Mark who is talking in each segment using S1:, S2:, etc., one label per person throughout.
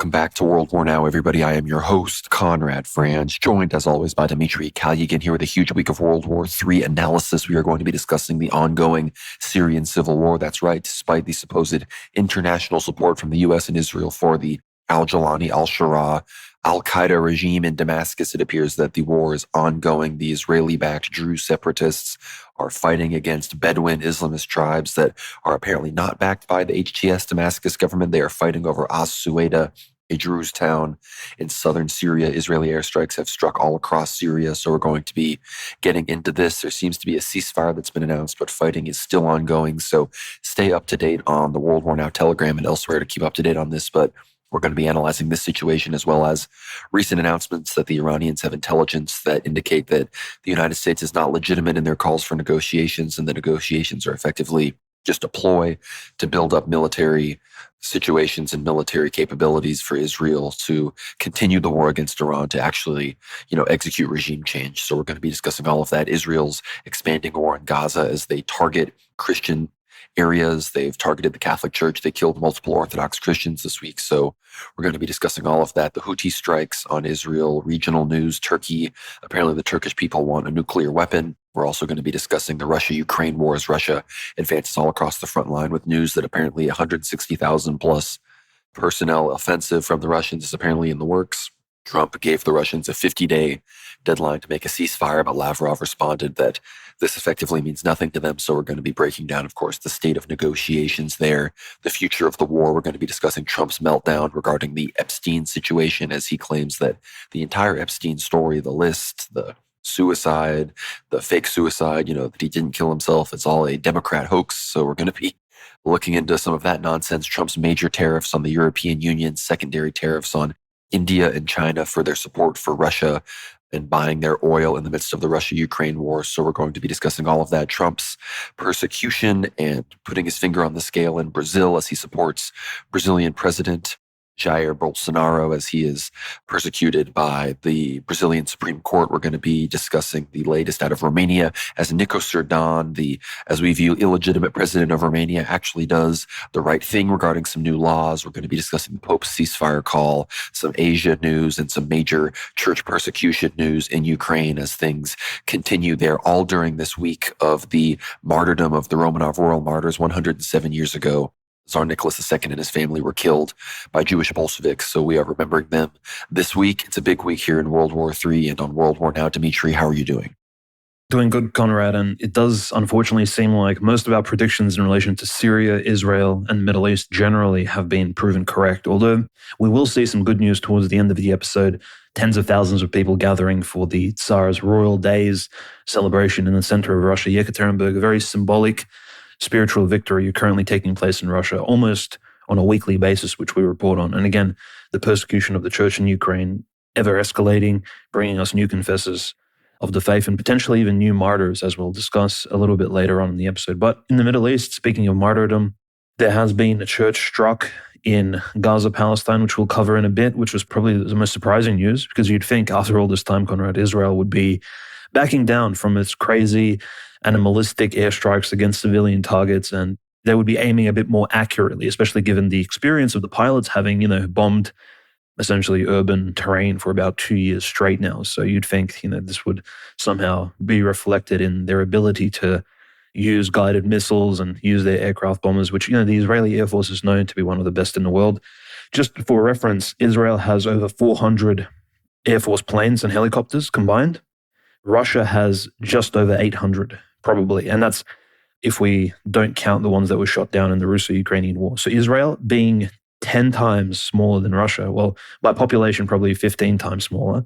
S1: Welcome back to World War Now, everybody. I am your host, Conrad Franz, joined as always by Dmitry Kalygin here with a huge week of World War III analysis. We are going to be discussing the ongoing Syrian civil war. That's right, despite the supposed international support from the U.S. and Israel for the al-Jolani, al-Sharaa, al-Qaeda regime in Damascus, it appears that the war is ongoing. The Israeli-backed Druze separatists are fighting against Bedouin Islamist tribes that are apparently not backed by the HTS Damascus government. They are fighting over As-Suwaida, a Druze town in southern Syria. Israeli airstrikes have struck all across Syria, so we're going to be getting into this. There seems to be a ceasefire that's been announced, but fighting is still ongoing, so stay up to date on the World War Now Telegram and elsewhere to keep up to date on this, but we're going to be analyzing this situation as well as recent announcements that the Iranians have intelligence that indicate that the United States is not legitimate in their calls for negotiations, and the negotiations are effectively just a ploy to build up military situations and military capabilities for Israel to continue the war against Iran, to actually, execute regime change. So we're going to be discussing all of that. Israel's expanding war in Gaza as they target Christian areas. They've targeted the Catholic Church. They killed multiple Orthodox Christians this week. So we're going to be discussing all of that. The Houthi strikes on Israel, regional news, Turkey. Apparently the Turkish people want a nuclear weapon. We're also going to be discussing the Russia-Ukraine war as Russia advances all across the front line with news that apparently 160,000 plus personnel offensive from the Russians is apparently in the works. Trump gave the Russians a 50-day deadline to make a ceasefire, but Lavrov responded that this effectively means nothing to them. So we're going to be breaking down, of course, the state of negotiations there, the future of the war. We're going to be discussing Trump's meltdown regarding the Epstein situation, as he claims that the entire Epstein story, the list, the suicide, the fake suicide, that he didn't kill himself, it's all a Democrat hoax. So we're going to be looking into some of that nonsense. Trump's major tariffs on the European Union, secondary tariffs on India and China for their support for Russia and buying their oil in the midst of the Russia-Ukraine war. So we're going to be discussing all of that. Trump's persecution and putting his finger on the scale in Brazil as he supports Brazilian President Jair Bolsonaro as he is persecuted by the Brazilian Supreme Court. We're going to be discussing the latest out of Romania as Nico Srdan, as we view, illegitimate president of Romania, actually does the right thing regarding some new laws. We're going to be discussing the Pope's ceasefire call, some Asia news, and some major church persecution news in Ukraine as things continue there, all during this week of the martyrdom of the Romanov royal martyrs 107 years ago. Tsar Nicholas II and his family were killed by Jewish Bolsheviks, so we are remembering them this week. It's a big week here in World War III and on World War Now. Dmitry, how are you doing?
S2: Doing good, Conrad, and it does unfortunately seem like most of our predictions in relation to Syria, Israel, and the Middle East generally have been proven correct, although we will see some good news towards the end of the episode. Tens of thousands of people gathering for the Tsar's Royal Days celebration in the center of Russia, Yekaterinburg, a very symbolic spiritual victory currently taking place in Russia almost on a weekly basis, which we report on. And again, the persecution of the church in Ukraine ever escalating, bringing us new confessors of the faith and potentially even new martyrs, as we'll discuss a little bit later on in the episode. But in the Middle East, speaking of martyrdom, there has been a church struck in Gaza, Palestine, which we'll cover in a bit, which was probably the most surprising news, because you'd think after all this time, Conrad, Israel would be backing down from its crazy animalistic airstrikes against civilian targets, and they would be aiming a bit more accurately, especially given the experience of the pilots having, bombed essentially urban terrain for about 2 years straight now. So you'd think, this would somehow be reflected in their ability to use guided missiles and use their aircraft bombers, which, the Israeli Air Force is known to be one of the best in the world. Just for reference, Israel has over 400 Air Force planes and helicopters combined. Russia has just over 800. Probably. And that's if we don't count the ones that were shot down in the Russo-Ukrainian war. So Israel being 10 times smaller than Russia, well, by population probably 15 times smaller,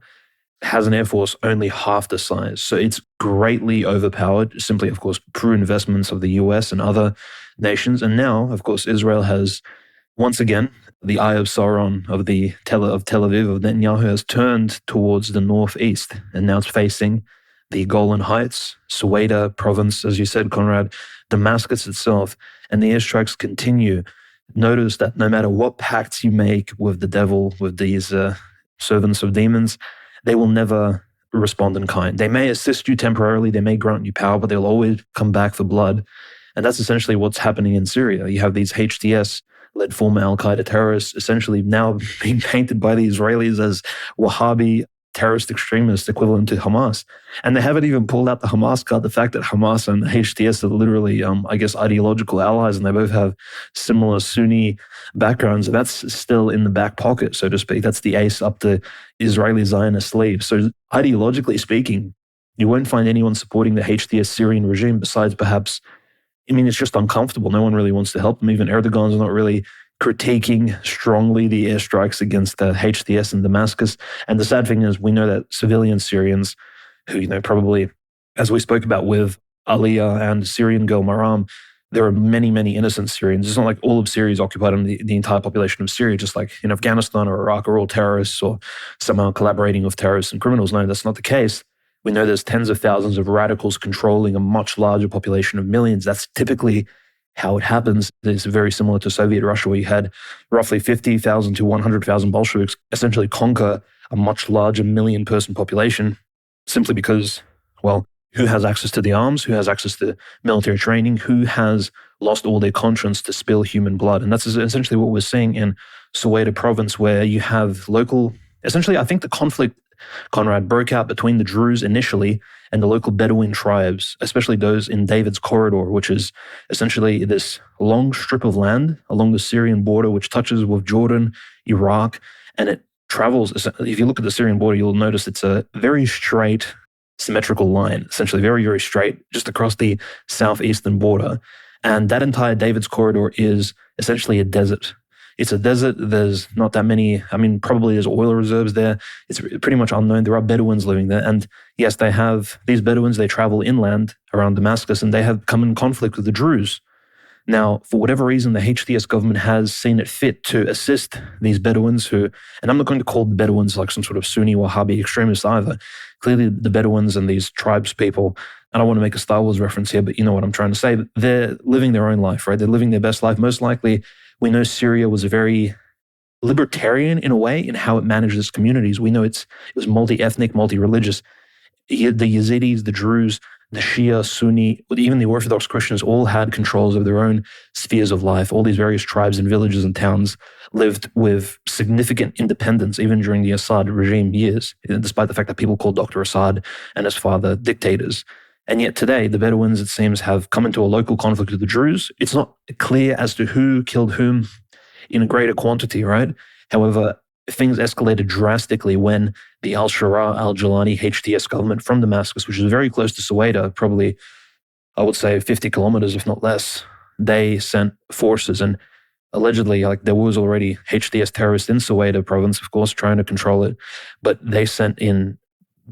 S2: has an air force only half the size. So it's greatly overpowered, simply, of course, through investments of the US and other nations. And now, of course, Israel has, once again, the eye of Sauron of Tel Aviv, of Netanyahu, has turned towards the northeast. And now it's facing the Golan Heights, Suwaida province, as you said, Conrad, Damascus itself, and the airstrikes continue. Notice that no matter what pacts you make with the devil, with these servants of demons, they will never respond in kind. They may assist you temporarily, they may grant you power, but they'll always come back for blood. And that's essentially what's happening in Syria. You have these HTS led former al-Qaeda terrorists, essentially now being painted by the Israelis as Wahhabi terrorist extremists equivalent to Hamas. And they haven't even pulled out the Hamas card, the fact that Hamas and HTS are literally, I guess, ideological allies, and they both have similar Sunni backgrounds. That's still in the back pocket, so to speak. That's the ace up the Israeli Zionist sleeve. So ideologically speaking, you won't find anyone supporting the HTS Syrian regime besides perhaps, it's just uncomfortable. No one really wants to help them. Even Erdogan's not really critiquing strongly the airstrikes against the HTS in Damascus. And the sad thing is, we know that civilian Syrians who, probably, as we spoke about with Aliyah and Syrian girl Maram, there are many, many innocent Syrians. It's not like all of Syria is occupied and the entire population of Syria, just like in Afghanistan or Iraq, are all terrorists or somehow collaborating with terrorists and criminals. No, that's not the case. We know there's tens of thousands of radicals controlling a much larger population of millions. That's typically how it happens. It's very similar to Soviet Russia, where you had roughly 50,000 to 100,000 Bolsheviks essentially conquer a much larger million-person population simply because, well, who has access to the arms, who has access to military training, who has lost all their conscience to spill human blood. And that's essentially what we're seeing in Soweto province, where you have local, essentially, I think the conflict, Conrad, broke out between the Druze initially and the local Bedouin tribes, especially those in David's Corridor, which is essentially this long strip of land along the Syrian border, which touches with Jordan, Iraq, and it travels. If you look at the Syrian border, you'll notice it's a very straight, symmetrical line, essentially very, very straight, just across the southeastern border. And that entire David's Corridor is essentially a desert. It's a desert. There's not that many, probably there's oil reserves there. It's pretty much unknown. There are Bedouins living there. And yes, they have these Bedouins, they travel inland around Damascus, and they have come in conflict with the Druze. Now, for whatever reason, the HTS government has seen it fit to assist these Bedouins who, and I'm not going to call the Bedouins like some sort of Sunni Wahhabi extremists either. Clearly, the Bedouins and these tribes people, I don't want to make a Star Wars reference here, but you know what I'm trying to say. They're living their own life, right? They're living their best life. Most likely, we know Syria was very libertarian in a way in how it managed its communities. We know it was multi-ethnic, multi-religious. The Yazidis, the Druze, the Shia, Sunni, even the Orthodox Christians all had controls of their own spheres of life. All these various tribes and villages and towns lived with significant independence even during the Assad regime years, despite the fact that people called Dr. Assad and his father dictators. And yet today, the Bedouins, it seems, have come into a local conflict with the Druze. It's not clear as to who killed whom in a greater quantity, right? However, things escalated drastically when the al-Sharaa, al-Jolani HTS government from Damascus, which is very close to Soweto, probably, I would say 50 kilometers, if not less, they sent forces. And allegedly, there was already HTS terrorists in Soweto province, of course, trying to control it. But they sent in,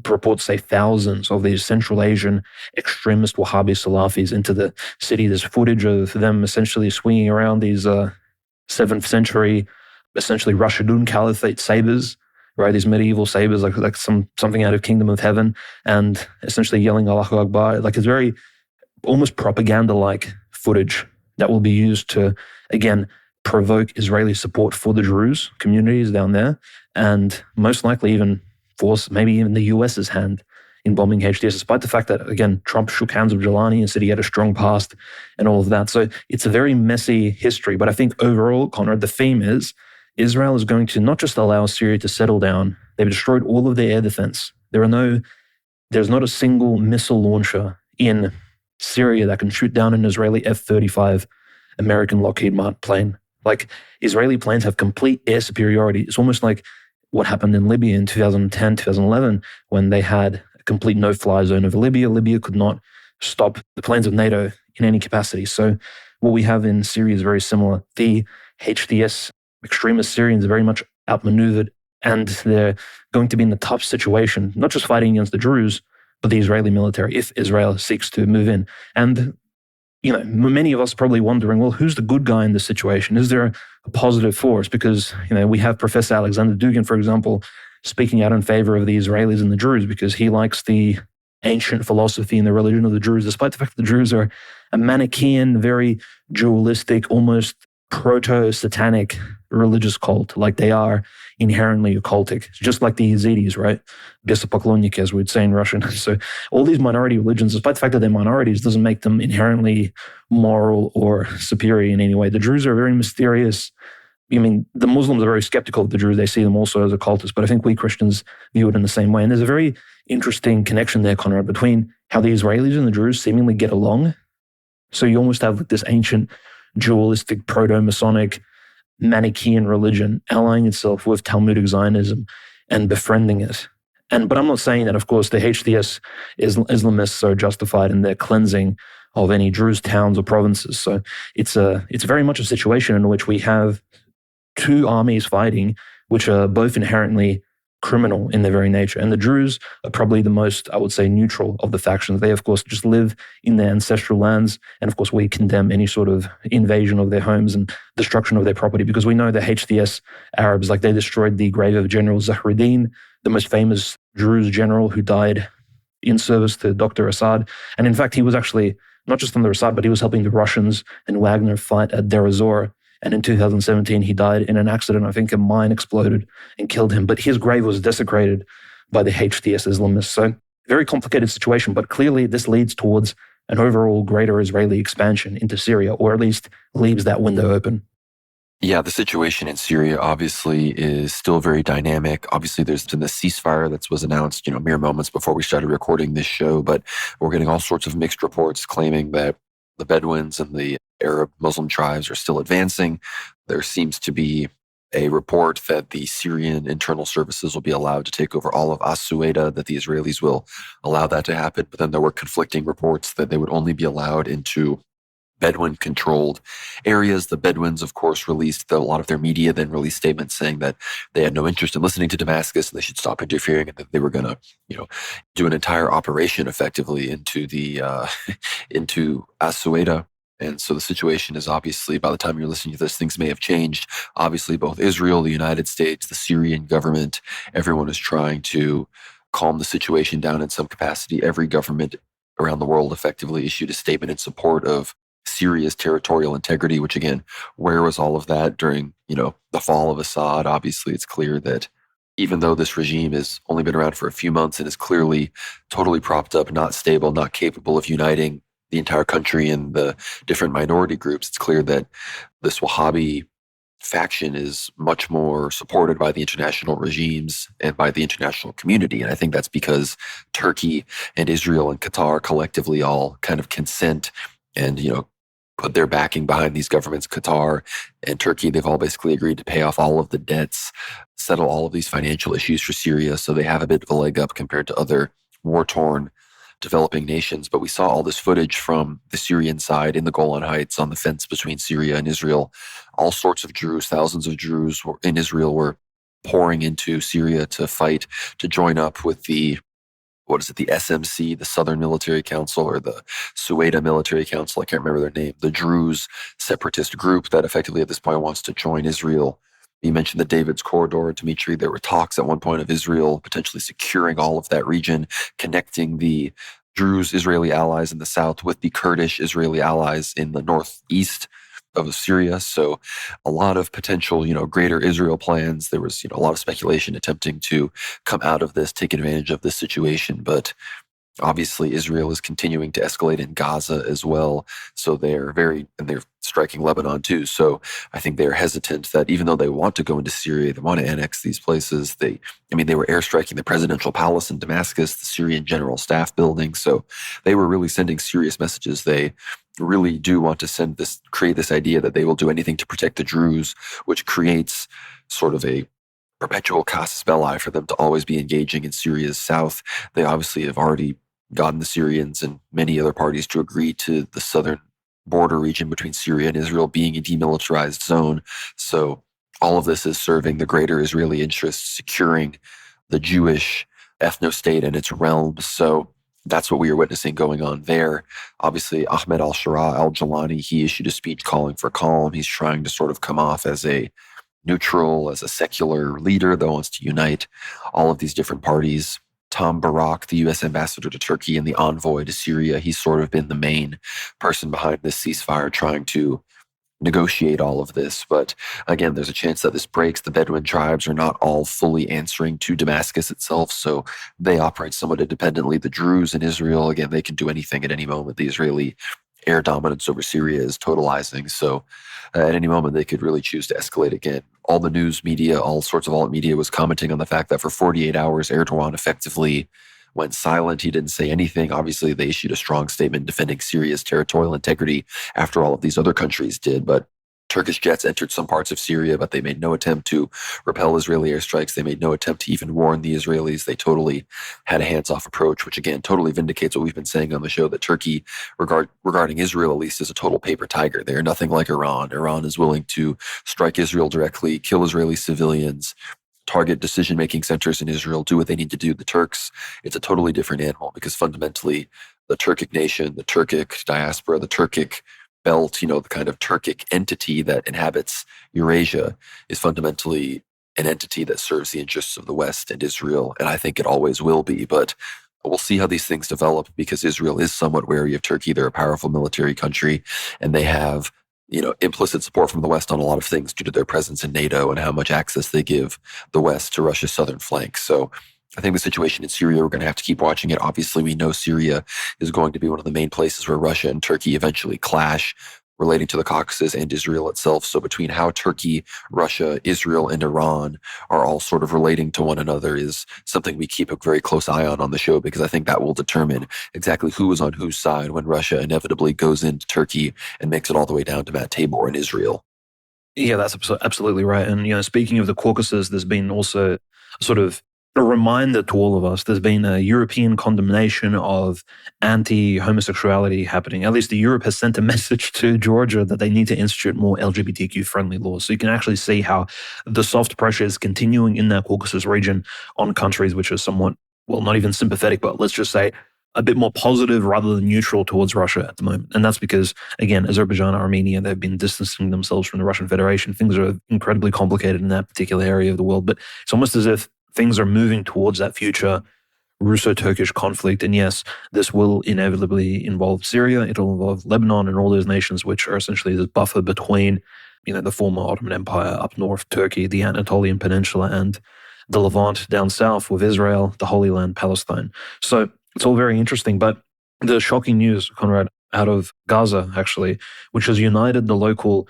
S2: reports say, thousands of these Central Asian extremist Wahhabi Salafis into the city. There's footage of them essentially swinging around these 7th century, essentially Rashidun Caliphate sabers, right? These medieval sabers, like something out of Kingdom of Heaven, and essentially yelling Allahu Akbar. It's very almost propaganda-like footage that will be used to, again, provoke Israeli support for the Druze communities down there, and most likely even force maybe even the US's hand in bombing HTS, despite the fact that, again, Trump shook hands with Jolani and said he had a strong past and all of that. So it's a very messy history. But I think overall, Conrad, the theme is Israel is going to not just allow Syria to settle down. They've destroyed all of their air defense. There's not a single missile launcher in Syria that can shoot down an Israeli F-35 American Lockheed Martin plane. Israeli planes have complete air superiority. It's almost like what happened in Libya in 2010, 2011, when they had a complete no-fly zone over Libya. Libya could not stop the planes of NATO in any capacity. So what we have in Syria is very similar. The HTS extremist Syrians are very much outmaneuvered, and they're going to be in a tough situation, not just fighting against the Druze, but the Israeli military, if Israel seeks to move in. And many of us are probably wondering, well, who's the good guy in this situation? Is there a positive force? Because, we have Professor Alexander Dugin, for example, speaking out in favor of the Israelis and the Druze because he likes the ancient philosophy and the religion of the Druze, despite the fact that the Druze are a Manichaean, very dualistic, almost proto-satanic religious cult. Like they are inherently occultic, just like the Yazidis, right? Бесопоклонники, as we'd say in Russian. So all these minority religions, despite the fact that they're minorities, doesn't make them inherently moral or superior in any way. The Druze are very mysterious. I mean, the Muslims are very skeptical of the Druze. They see them also as occultists, but I think we Christians view it in the same way. And there's a very interesting connection there, Conrad, between how the Israelis and the Druze seemingly get along. So you almost have this ancient dualistic proto-Masonic Manichaean religion allying itself with Talmudic Zionism and befriending it. But I'm not saying that, of course, the HDS Islamists are justified in their cleansing of any Druze towns or provinces. So it's very much a situation in which we have two armies fighting, which are both inherently criminal in their very nature. And the Druze are probably the most, I would say, neutral of the factions. They, of course, just live in their ancestral lands. And of course, we condemn any sort of invasion of their homes and destruction of their property, because we know the HDS Arabs, like they destroyed the grave of General Zahruddin, the most famous Druze general who died in service to Dr. Assad. And in fact, he was actually not just under Assad, but he was helping the Russians and Wagner fight at Deir ez-Zor. And in 2017, he died in an accident. I think a mine exploded and killed him. But his grave was desecrated by the HDS Islamists. So very complicated situation. But clearly, this leads towards an overall greater Israeli expansion into Syria, or at least leaves that window open.
S1: Yeah, the situation in Syria obviously is still very dynamic. Obviously, there's been the ceasefire that was announced, mere moments before we started recording this show. But we're getting all sorts of mixed reports claiming that the Bedouins and the Arab Muslim tribes are still advancing. There seems to be a report that the Syrian internal services will be allowed to take over all of As-Sueda, that the Israelis will allow that to happen. But then there were conflicting reports that they would only be allowed into Bedouin-controlled areas. The Bedouins, of course, released a lot of their media, then released statements saying that they had no interest in listening to Damascus and they should stop interfering, and that they were going to, do an entire operation effectively into the into As-Sueda. And so the situation is obviously, by the time you're listening to this, things may have changed. Obviously, both Israel, the United States, the Syrian government, everyone is trying to calm the situation down in some capacity. Every government around the world effectively issued a statement in support of Syria's territorial integrity, which again, where was all of that during, the fall of Assad? Obviously, it's clear that even though this regime has only been around for a few months and is clearly totally propped up, not stable, not capable of uniting the entire country and the different minority groups, it's clear that this Wahhabi faction is much more supported by the international regimes and by the international community. And I think that's because Turkey and Israel and Qatar collectively all kind of consent and, put their backing behind these governments. Qatar and Turkey, they've all basically agreed to pay off all of the debts, settle all of these financial issues for Syria. So they have a bit of a leg up compared to other war-torn developing nations. But we saw all this footage from the Syrian side in the Golan Heights on the fence between Syria and Israel. All sorts of Druze, thousands of Druze in Israel were pouring into Syria to fight, to join up with the SMC, the Southern Military Council, or the Sueda Military Council, I can't remember their name, the Druze separatist group that effectively at this point wants to join Israel. You mentioned the David's Corridor, Dimitri. There were talks at one point of Israel potentially securing all of that region, connecting the Druze Israeli allies in the south with the Kurdish Israeli allies in the northeast of Syria. So a lot of potential, greater Israel plans. There was, a lot of speculation attempting to come out of this, take advantage of this situation. But obviously Israel is continuing to escalate in Gaza as well. So they're striking Lebanon too. So I think they're hesitant that even though they want to go into Syria, they want to annex these places. They were airstriking the presidential palace in Damascus, the Syrian General Staff building. So they were really sending serious messages. They really do want to create this idea that they will do anything to protect the Druze, which creates sort of a perpetual casus belli for them to always be engaging in Syria's south. They obviously have already gotten the Syrians and many other parties to agree to the southern border region between Syria and Israel being a demilitarized zone. So all of this is serving the greater Israeli interests, securing the Jewish ethno-state and its realms. So that's what we are witnessing going on there. Obviously, Ahmed al-Sharaa, al-Jolani, he issued a speech calling for calm. He's trying to sort of come off as a neutral, as a secular leader that wants to unite all of these different parties. Tom Barak, the U.S. ambassador to Turkey and the envoy to Syria, he's sort of been the main person behind this ceasefire, trying to negotiate all of this. But again, there's a chance that this breaks. The Bedouin tribes are not all fully answering to Damascus itself, so they operate somewhat independently. The Druze in Israel, again, they can do anything at any moment. The Israeli air dominance over Syria is totalizing, so at any moment they could really choose to escalate again. All the news media, all sorts of alt media was commenting on the fact that for 48 hours, Erdogan effectively went silent. He didn't say anything. Obviously, they issued a strong statement defending Syria's territorial integrity after all of these other countries did. But Turkish jets entered some parts of Syria, but they made no attempt to repel Israeli airstrikes. They made no attempt to even warn the Israelis. They totally had a hands-off approach, which again totally vindicates what we've been saying on the show, that Turkey, regarding Israel at least, is a total paper tiger. They are nothing like Iran. Iran is willing to strike Israel directly, kill Israeli civilians, target decision-making centers in Israel, do what they need to do. The Turks, it's a totally different animal, because fundamentally the Turkic nation, the Turkic diaspora, the Turkic belt, the kind of Turkic entity that inhabits Eurasia is fundamentally an entity that serves the interests of the West and Israel, and I think it always will be. But we'll see how these things develop, because Israel is somewhat wary of Turkey. They're a powerful military country, and they have implicit support from the West on a lot of things due to their presence in NATO and how much access they give the West to Russia's southern flank. So I think the situation in Syria, we're going to have to keep watching it. Obviously, we know Syria is going to be one of the main places where Russia and Turkey eventually clash, relating to the Caucasus and Israel itself. So between how Turkey, Russia, Israel, and Iran are all sort of relating to one another is something we keep a very close eye on the show, because I think that will determine exactly who is on whose side when Russia inevitably goes into Turkey and makes it all the way down to Mount Tabor in Israel.
S2: Yeah, that's absolutely right. And, speaking of the Caucasus, there's been also sort of a reminder to all of us. There's been a European condemnation of anti-homosexuality happening. At least Europe has sent a message to Georgia that they need to institute more LGBTQ-friendly laws. So you can actually see how the soft pressure is continuing in that Caucasus region on countries which are somewhat, well, not even sympathetic, but let's just say a bit more positive rather than neutral towards Russia at the moment. And that's because, again, Azerbaijan, Armenia, they've been distancing themselves from the Russian Federation. Things are incredibly complicated in that particular area of the world, but it's almost as if things are moving towards that future Russo-Turkish conflict. And yes, this will inevitably involve Syria. It'll involve Lebanon and all those nations which are essentially this buffer between, the former Ottoman Empire up north, Turkey, the Anatolian Peninsula, and the Levant down south with Israel, the Holy Land, Palestine. So it's all very interesting. But the shocking news, Conrad, out of Gaza, actually, which has united the local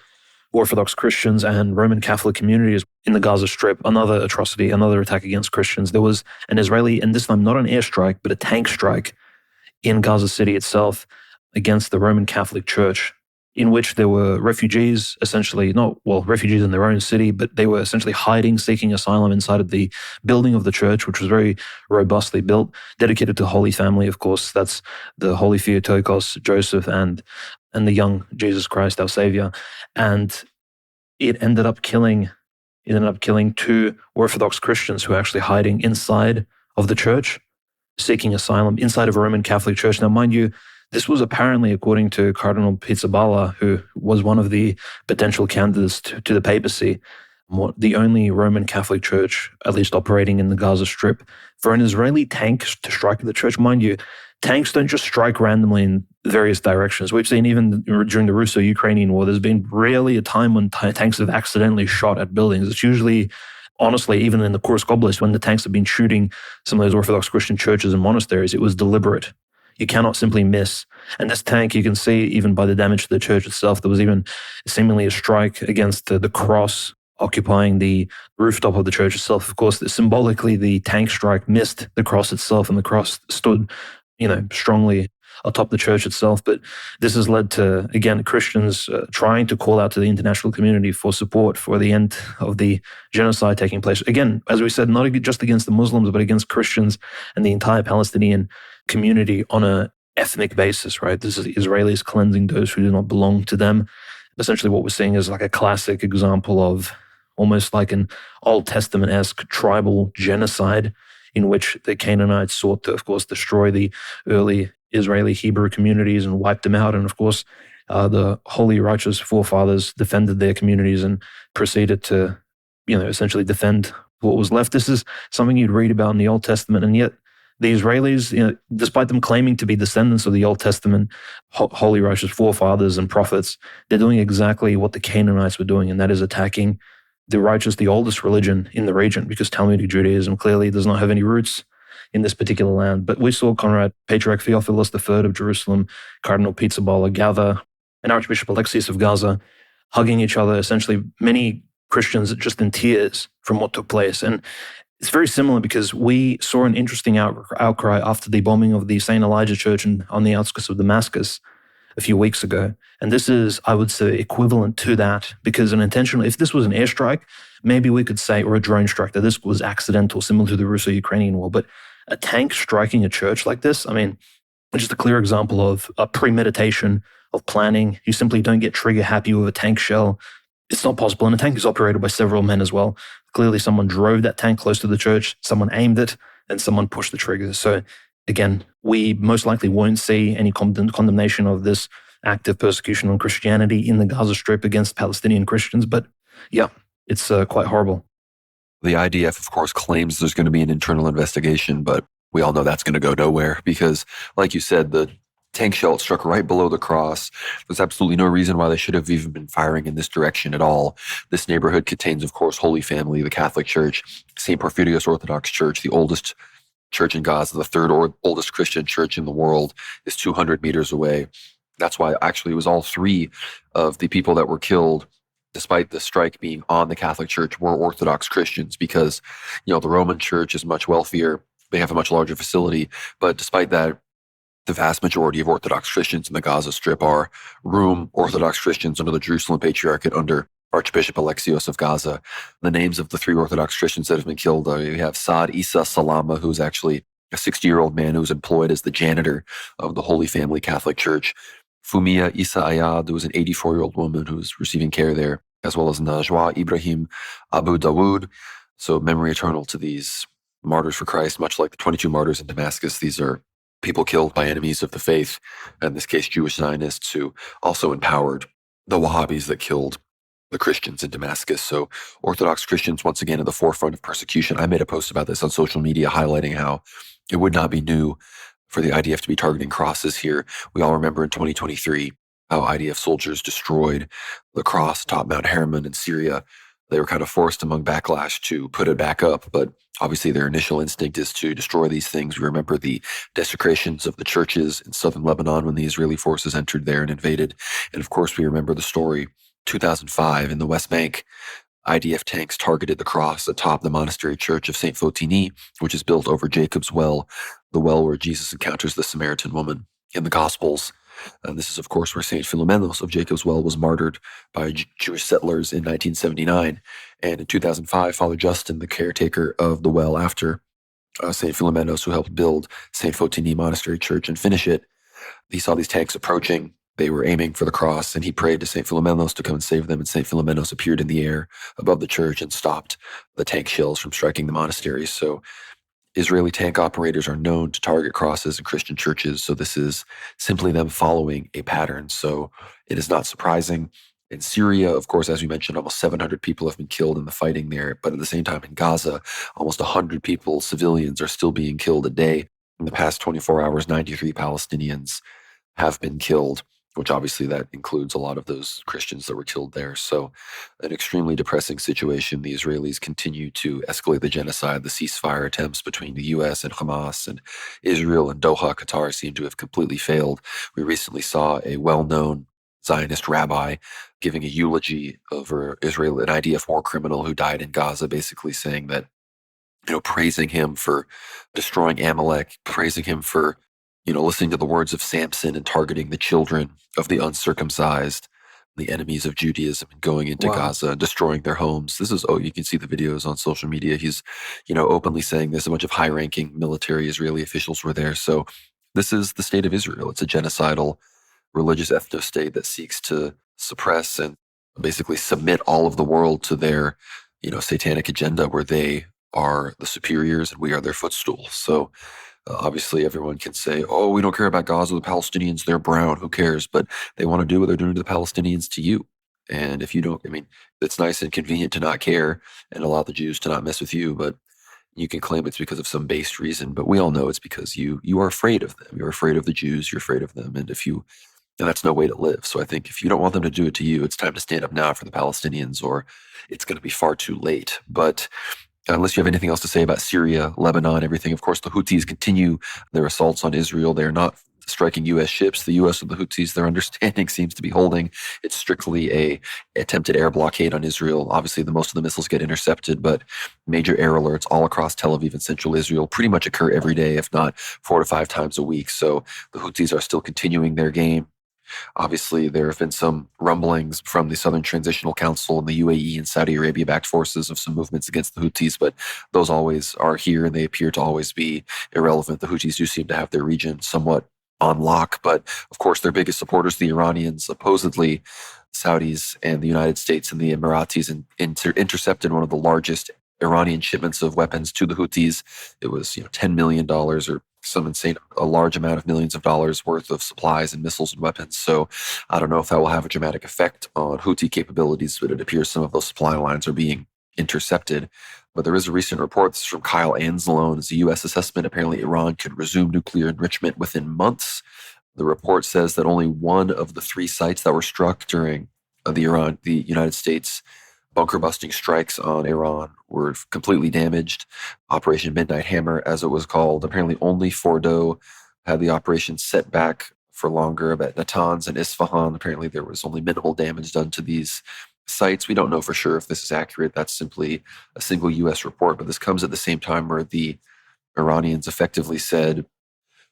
S2: Orthodox Christians and Roman Catholic communities in the Gaza Strip, another atrocity, another attack against Christians. There was an Israeli, and this time not an airstrike, but a tank strike in Gaza City itself against the Roman Catholic Church, in which there were refugees, essentially, refugees in their own city, but they were essentially hiding, seeking asylum inside of the building of the church, which was very robustly built, dedicated to the Holy Family, of course. That's the Holy Theotokos, Joseph, and the young Jesus Christ, our Savior. And it ended up killing two Orthodox Christians who were actually hiding inside of the church, seeking asylum inside of a Roman Catholic church. Now, mind you, this was apparently, according to Cardinal Pizzaballa, who was one of the potential candidates to the papacy, the only Roman Catholic church, at least operating in the Gaza Strip. For an Israeli tank to strike the church, mind you, tanks don't just strike randomly in various directions. We've seen even during the Russo-Ukrainian war, there's been rarely a time when tanks have accidentally shot at buildings. It's usually, honestly, even in the Kursk Oblast, when the tanks have been shooting some of those Orthodox Christian churches and monasteries, it was deliberate. You cannot simply miss. And this tank, you can see even by the damage to the church itself, there was even seemingly a strike against the cross occupying the rooftop of the church itself. Of course, symbolically, the tank strike missed the cross itself, and the cross stood, strongly atop the church itself. But this has led to, again, Christians trying to call out to the international community for support for the end of the genocide taking place. Again, as we said, not just against the Muslims, but against Christians and the entire Palestinian community on an ethnic basis, right? This is the Israelis cleansing those who do not belong to them. Essentially what we're seeing is like a classic example of almost like an Old Testament-esque tribal genocide in which the Canaanites sought to, of course, destroy the early Israeli Hebrew communities and wipe them out. And of course, the holy, righteous forefathers defended their communities and proceeded to, essentially defend what was left. This is something you'd read about in the Old Testament, and yet The Israelis, despite them claiming to be descendants of the Old Testament, holy righteous forefathers and prophets, they're doing exactly what the Canaanites were doing, and that is attacking the oldest religion in the region, because Talmudic Judaism clearly does not have any roots in this particular land. But we saw Conrad, Patriarch Theophilus III of Jerusalem, Cardinal Pizzaballa Gather, and Archbishop Alexius of Gaza hugging each other, essentially many Christians just in tears from what took place. And it's very similar because we saw an interesting outcry after the bombing of the St. Elijah Church on the outskirts of Damascus a few weeks ago. And this is, I would say, equivalent to that, because if this was an airstrike, maybe we could say, or a drone strike, that this was accidental, similar to the Russo-Ukrainian war. But a tank striking a church like this, I mean, it's just a clear example of a premeditation, of planning. You simply don't get trigger happy with a tank shell. It's not possible. And a tank is operated by several men as well. Clearly, someone drove that tank close to the church, someone aimed it, and someone pushed the trigger. So again, we most likely won't see any condemnation of this act of persecution on Christianity in the Gaza Strip against Palestinian Christians. But yeah, it's quite horrible.
S1: The IDF, of course, claims there's going to be an internal investigation, but we all know that's going to go nowhere because, like you said, the tank shell struck right below the cross. There's absolutely no reason why they should have even been firing in this direction at all. This neighborhood contains, of course, Holy Family, the Catholic Church, St. Porphyrios Orthodox Church, the oldest church in Gaza, the third oldest Christian church in the world, is 200 meters away. That's why actually it was all three of the people that were killed, despite the strike being on the Catholic Church, were Orthodox Christians because, the Roman Church is much wealthier. They have a much larger facility. But despite that, the vast majority of Orthodox Christians in the Gaza Strip are Rum Orthodox Christians under the Jerusalem Patriarchate under Archbishop Alexios of Gaza. The names of the three Orthodox Christians that have been killed, we have Saad Isa Salama, who's actually a 60-year-old man who was employed as the janitor of the Holy Family Catholic Church. Fumia Isa Ayad, who was an 84-year-old woman who was receiving care there, as well as Najwa Ibrahim Abu Dawood. So memory eternal to these martyrs for Christ, much like the 22 martyrs in Damascus. These are people killed by enemies of the faith, in this case Jewish Zionists, who also empowered the Wahhabis that killed the Christians in Damascus. So Orthodox Christians, once again, at the forefront of persecution. I made a post about this on social media highlighting how it would not be new for the IDF to be targeting crosses here. We all remember in 2023 how IDF soldiers destroyed the cross atop Mount Hermon in Syria. They were kind of forced among backlash to put it back up, but obviously their initial instinct is to destroy these things. We remember the desecrations of the churches in southern Lebanon when the Israeli forces entered there and invaded. And of course, we remember the story 2005 in the West Bank. IDF tanks targeted the cross atop the monastery church of St. Fotini, which is built over Jacob's well, the well where Jesus encounters the Samaritan woman in the Gospels. And this is, of course, where St. Philomenos of Jacob's Well was martyred by Jewish settlers in 1979. And in 2005, Father Justin, the caretaker of the well after St. Philomenos, who helped build St. Fotini Monastery Church and finish it, he saw these tanks approaching. They were aiming for the cross, and he prayed to St. Philomenos to come and save them. And St. Philomenos appeared in the air above the church and stopped the tank shells from striking the monastery. So Israeli tank operators are known to target crosses in Christian churches, so this is simply them following a pattern. So it is not surprising. In Syria, of course, as we mentioned, almost 700 people have been killed in the fighting there. But at the same time, in Gaza, almost 100 people, civilians, are still being killed a day. In the past 24 hours, 93 Palestinians have been killed, which obviously that includes a lot of those Christians that were killed there. So an extremely depressing situation. The Israelis continue to escalate the genocide. The ceasefire attempts between the U.S. and Hamas and Israel and Doha, Qatar, seem to have completely failed. We recently saw a well-known Zionist rabbi giving a eulogy over Israel, an IDF war criminal who died in Gaza, basically saying that, praising him for destroying Amalek, praising him for listening to the words of Samson and targeting the children of the uncircumcised, the enemies of Judaism, and going into Gaza and destroying their homes. This is, you can see the videos on social media. He's, openly saying this. A bunch of high-ranking military Israeli officials were there. So this is the state of Israel. It's a genocidal religious ethno-state that seeks to suppress and basically submit all of the world to their, satanic agenda, where they are the superiors and we are their footstool. So obviously, everyone can say, oh, we don't care about Gaza, the Palestinians, they're brown, who cares? But they want to do what they're doing to the Palestinians to you. And if you don't, it's nice and convenient to not care and allow the Jews to not mess with you. But You can claim it's because of some based reason, but we all know it's because you are afraid of them. You're afraid of the Jews. You're afraid of them. And that's no way to live. So I think if you don't want them to do it to you, it's time to stand up now for the Palestinians, or it's going to be far too late. But unless you have anything else to say about Syria, Lebanon, everything, of course, the Houthis continue their assaults on Israel. They're not striking U.S. ships. The U.S. and the Houthis, their understanding seems to be holding. It's strictly a attempted air blockade on Israel. Obviously, the most of the missiles get intercepted, but major air alerts all across Tel Aviv and central Israel pretty much occur every day, if not 4 to 5 times a week. So the Houthis are still continuing their game. Obviously, there have been some rumblings from the Southern Transitional Council and the UAE and Saudi Arabia-backed forces of some movements against the Houthis, but those always are here and they appear to always be irrelevant. The Houthis do seem to have their region somewhat on lock, but of course their biggest supporters, the Iranians, supposedly Saudis and the United States and the Emiratis intercepted one of the largest Iranian shipments of weapons to the Houthis. It was $10 million or some insane, a large amount of millions of dollars worth of supplies and missiles and weapons. So I don't know if that will have a dramatic effect on Houthi capabilities, but it appears some of those supply lines are being intercepted. But there is a recent report, this is from Kyle Anzalone, it's a U.S. assessment. Apparently Iran could resume nuclear enrichment within months. The report says that only one of the 3 sites that were struck during the United States bunker-busting strikes on Iran were completely damaged. Operation Midnight Hammer, as it was called. Apparently only Fordo had the operation set back for longer, but Natanz and Isfahan, apparently there was only minimal damage done to these sites. We don't know for sure if this is accurate. That's simply a single U.S. report, but this comes at the same time where the Iranians effectively said,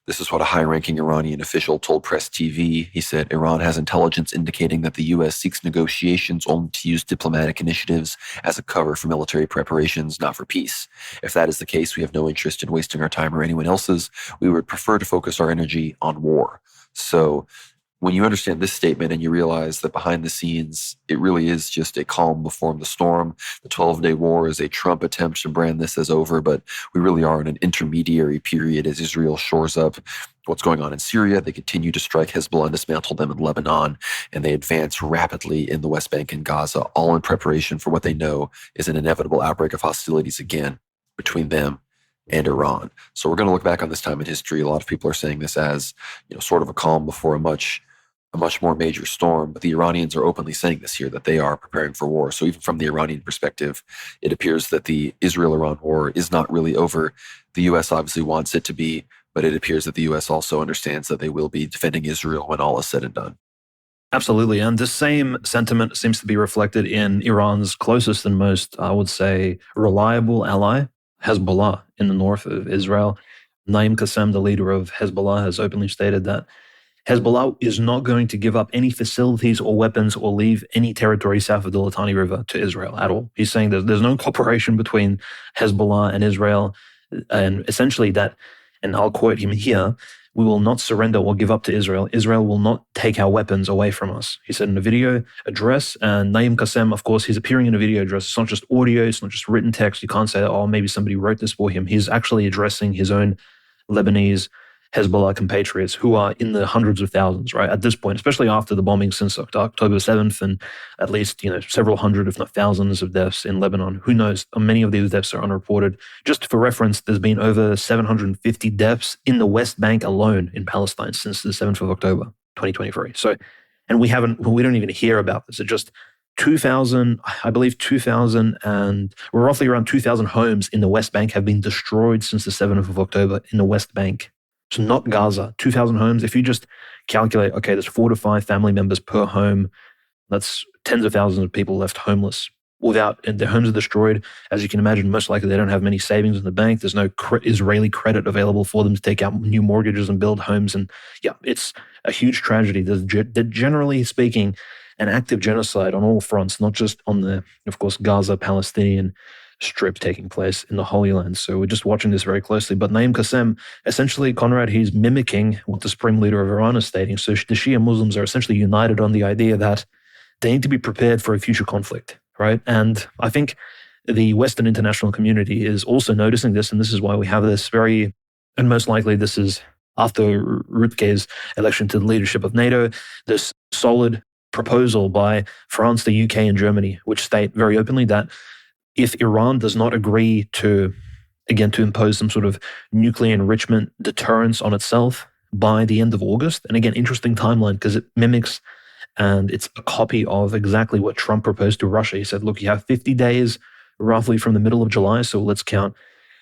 S1: this is what a high-ranking Iranian official told Press TV. He said, Iran has intelligence indicating that the U.S. seeks negotiations only to use diplomatic initiatives as a cover for military preparations, not for peace. If that is the case, we have no interest in wasting our time or anyone else's. We would prefer to focus our energy on war. So when you understand this statement and you realize that behind the scenes, it really is just a calm before the storm. The 12-day war is a Trump attempt to brand this as over, but we really are in an intermediary period as Israel shores up what's going on in Syria. They continue to strike Hezbollah and dismantle them in Lebanon, and they advance rapidly in the West Bank and Gaza, all in preparation for what they know is an inevitable outbreak of hostilities again between them and Iran. So we're going to look back on this time in history. A lot of people are saying this as, sort of a calm before a much more major storm, but the Iranians are openly saying this here, that they are preparing for war. So even from the Iranian perspective, it appears that the Israel-Iran war is not really over. The U.S. obviously wants it to be, but it appears that the U.S. also understands that they will be defending Israel when all is said and done.
S2: Absolutely. And the same sentiment seems to be reflected in Iran's closest and most, I would say, reliable ally, Hezbollah, in the north of Israel. Naim Qassem, the leader of Hezbollah, has openly stated that Hezbollah is not going to give up any facilities or weapons or leave any territory south of the Litani River to Israel at all. He's saying that there's no cooperation between Hezbollah and Israel, and essentially that, and I'll quote him here, we will not surrender or give up to Israel. Israel will not take our weapons away from us. He said in a video address, and Naim Qassem, of course, he's appearing in a video address. It's not just audio, it's not just written text. You can't say, oh, maybe somebody wrote this for him. He's actually addressing his own Lebanese Hezbollah compatriots who are in the hundreds of thousands, right? At this point, especially after the bombing since October 7th and at least, several hundred, if not thousands of deaths in Lebanon. Who knows? Many of these deaths are unreported. Just for reference, there's been over 750 deaths in the West Bank alone in Palestine since the 7th of October, 2023. So, and we don't even hear about this. It just 2,000, I believe 2,000 and roughly around 2,000 homes in the West Bank have been destroyed since the 7th of October in the West Bank. So not Gaza, 2,000 homes. If you just calculate, okay, there's 4 to 5 family members per home, that's tens of thousands of people left homeless and their homes are destroyed. As you can imagine, most likely they don't have many savings in the bank. There's no Israeli credit available for them to take out new mortgages and build homes. And yeah, it's a huge tragedy. There's generally speaking, an active genocide on all fronts, not just on the, of course, Gaza Palestinian strip taking place in the Holy Land. So we're just watching this very closely. But Naim Qassem, essentially, Conrad, he's mimicking what the Supreme Leader of Iran is stating. So the Shia Muslims are essentially united on the idea that they need to be prepared for a future conflict, right? And I think the Western international community is also noticing this, and this is why we have this and most likely this is after Rutge's election to the leadership of NATO, this solid proposal by France, the UK, and Germany, which state very openly that if Iran does not agree to again, to impose some sort of nuclear enrichment deterrence on itself by the end of August. And again, interesting timeline because it mimics and it's a copy of exactly what Trump proposed to Russia. He said, look, you have 50 days roughly from the middle of July. So let's count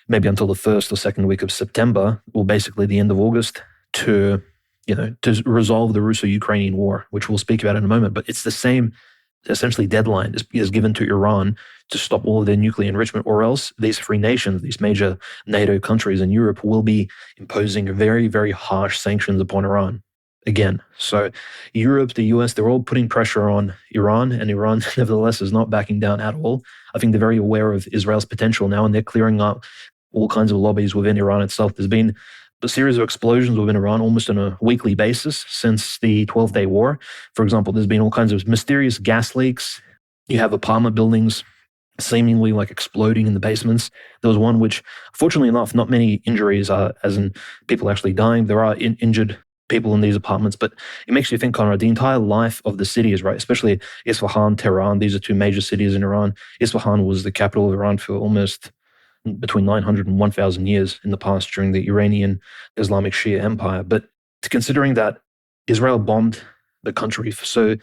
S2: maybe until the first or second week of September, or basically the end of August, to to resolve the Russo-Ukrainian war, which we'll speak about in a moment. But it's the same, essentially, deadline is given to Iran to stop all of their nuclear enrichment, or else these free nations, these major NATO countries in Europe, will be imposing very, very harsh sanctions upon Iran. Again, so Europe, the US, they're all putting pressure on Iran, and Iran, nevertheless, is not backing down at all. I think they're very aware of Israel's potential now, and they're clearing up all kinds of lobbies within Iran itself. There's been a series of explosions within Iran almost on a weekly basis since the 12-day war. For example, there's been all kinds of mysterious gas leaks. You have apartment buildings seemingly like exploding in the basements. There was one which, fortunately enough, not many injuries, as in people actually dying. There are injured people in these apartments, but it makes you think, Conrad, the entire life of the cities, right? Especially Isfahan, Tehran. These are two major cities in Iran. Isfahan was the capital of Iran for almost between 900 and 1,000 years in the past during the Iranian Islamic Shia Empire. But considering that Israel bombed the country so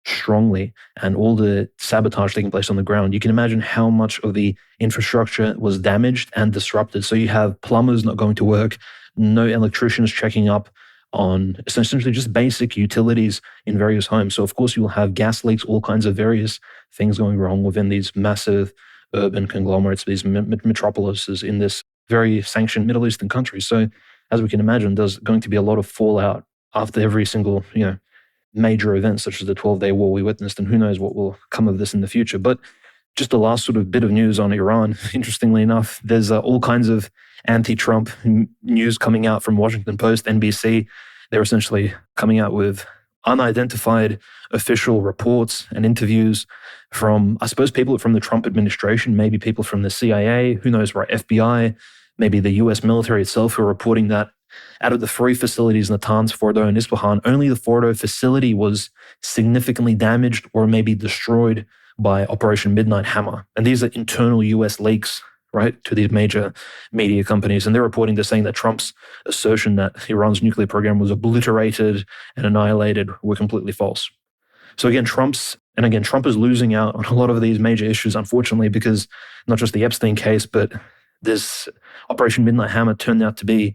S2: strongly and all the sabotage taking place on the ground, you can imagine how much of the infrastructure was damaged and disrupted. So you have plumbers not going to work, no electricians checking up on essentially just basic utilities in various homes. So of course you will have gas leaks, all kinds of various things going wrong within these massive urban conglomerates, these metropolises in this very sanctioned Middle Eastern country. So as we can imagine, there's going to be a lot of fallout after every single, major event such as the 12-day war we witnessed, and who knows what will come of this in the future. But just the last sort of bit of news on Iran, interestingly enough, there's all kinds of anti-Trump news coming out from Washington Post, NBC. They're essentially coming out with unidentified official reports and interviews from, I suppose, people from the Trump administration, maybe people from the CIA, who knows, right, FBI, maybe the US military itself, who are reporting that out of the 3 facilities, Natanz, Fordo, and Isfahan, only the Fordo facility was significantly damaged or maybe destroyed by Operation Midnight Hammer. And these are internal US leaks, right, to these major media companies. And they're reporting, they're saying that Trump's assertion that Iran's nuclear program was obliterated and annihilated were completely false. So again, Trump is losing out on a lot of these major issues, unfortunately, because not just the Epstein case, but this Operation Midnight Hammer turned out to be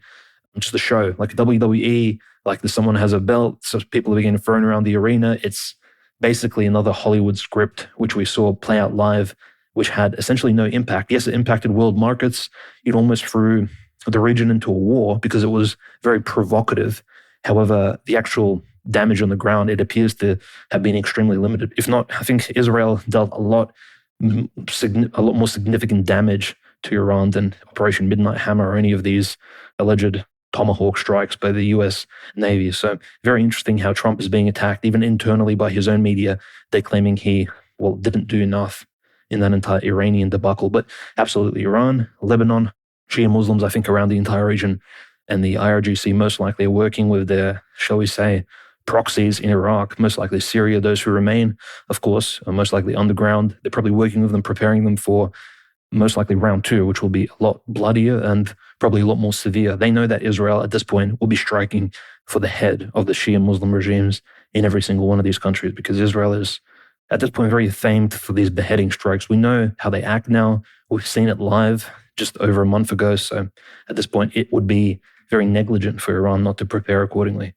S2: just a show, like a WWE, like someone has a belt, so people are getting thrown around the arena. It's basically another Hollywood script, which we saw play out live, which had essentially no impact. Yes, it impacted world markets. It almost threw the region into a war because it was very provocative. However, the actual damage on the ground, it appears to have been extremely limited. If not, I think Israel dealt a lot more significant damage to Iran than Operation Midnight Hammer or any of these alleged Tomahawk strikes by the US Navy. So very interesting how Trump is being attacked, even internally by his own media. They're claiming he, didn't do enough in that entire Iranian debacle. But absolutely, Iran, Lebanon, Shia Muslims, I think, around the entire region, and the IRGC most likely are working with their, shall we say, proxies in Iraq, most likely Syria. Those who remain, of course, are most likely underground. They're probably working with them, preparing them for most likely round 2, which will be a lot bloodier and probably a lot more severe. They know that Israel at this point will be striking for the head of the Shia Muslim regimes in every single one of these countries, because Israel is at this point very famed for these beheading strikes. We know how they act now. We've seen it live just over a month ago. So at this point, it would be very negligent for Iran not to prepare accordingly.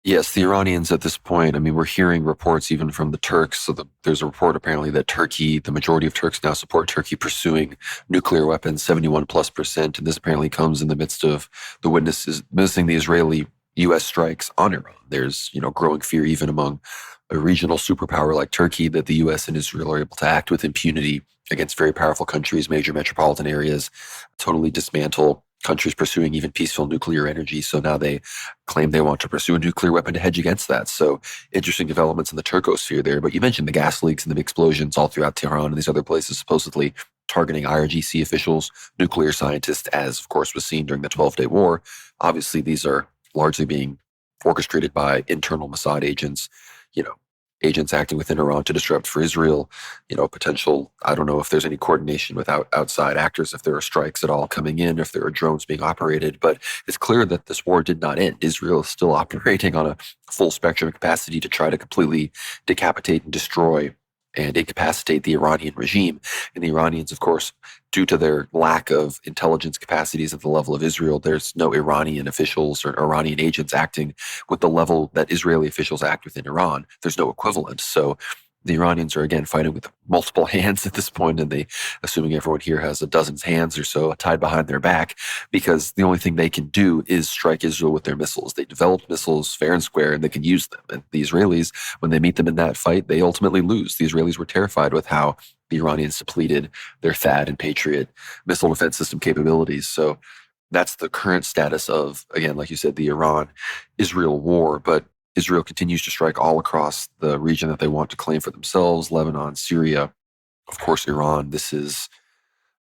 S1: Yes, the Iranians at this point, we're hearing reports even from the Turks. So there's a report apparently that Turkey, the majority of Turks now support Turkey pursuing nuclear weapons, 71+%. And this apparently comes in the midst of the witnessing the Israeli-US strikes on Iran. There's, growing fear even among a regional superpower like Turkey that the US and Israel are able to act with impunity against very powerful countries, major metropolitan areas, totally dismantle countries pursuing even peaceful nuclear energy. So now they claim they want to pursue a nuclear weapon to hedge against that. So interesting developments in the Turkosphere there. But you mentioned the gas leaks and the explosions all throughout Tehran and these other places supposedly targeting IRGC officials, nuclear scientists, as of course was seen during the 12-day war. Obviously, these are largely being orchestrated by internal Mossad agents, agents acting within Iran to disrupt for Israel, potential, I don't know if there's any coordination with outside actors, if there are strikes at all coming in, if there are drones being operated, but it's clear that this war did not end. Israel is still operating on a full spectrum capacity to try to completely decapitate and destroy and incapacitate the Iranian regime. And the Iranians, of course, due to their lack of intelligence capacities at the level of Israel, there's no Iranian officials or Iranian agents acting with the level that Israeli officials act within Iran. There's no equivalent. So the Iranians are, again, fighting with multiple hands at this point, and assuming everyone here has a dozen hands or so tied behind their back, because the only thing they can do is strike Israel with their missiles. They developed missiles fair and square, and they can use them. And the Israelis, when they meet them in that fight, they ultimately lose. The Israelis were terrified with how the Iranians depleted their THAAD and Patriot missile defense system capabilities. So that's the current status of, again, like you said, the Iran-Israel war. But Israel continues to strike all across the region that they want to claim for themselves: Lebanon, Syria, of course, Iran. This is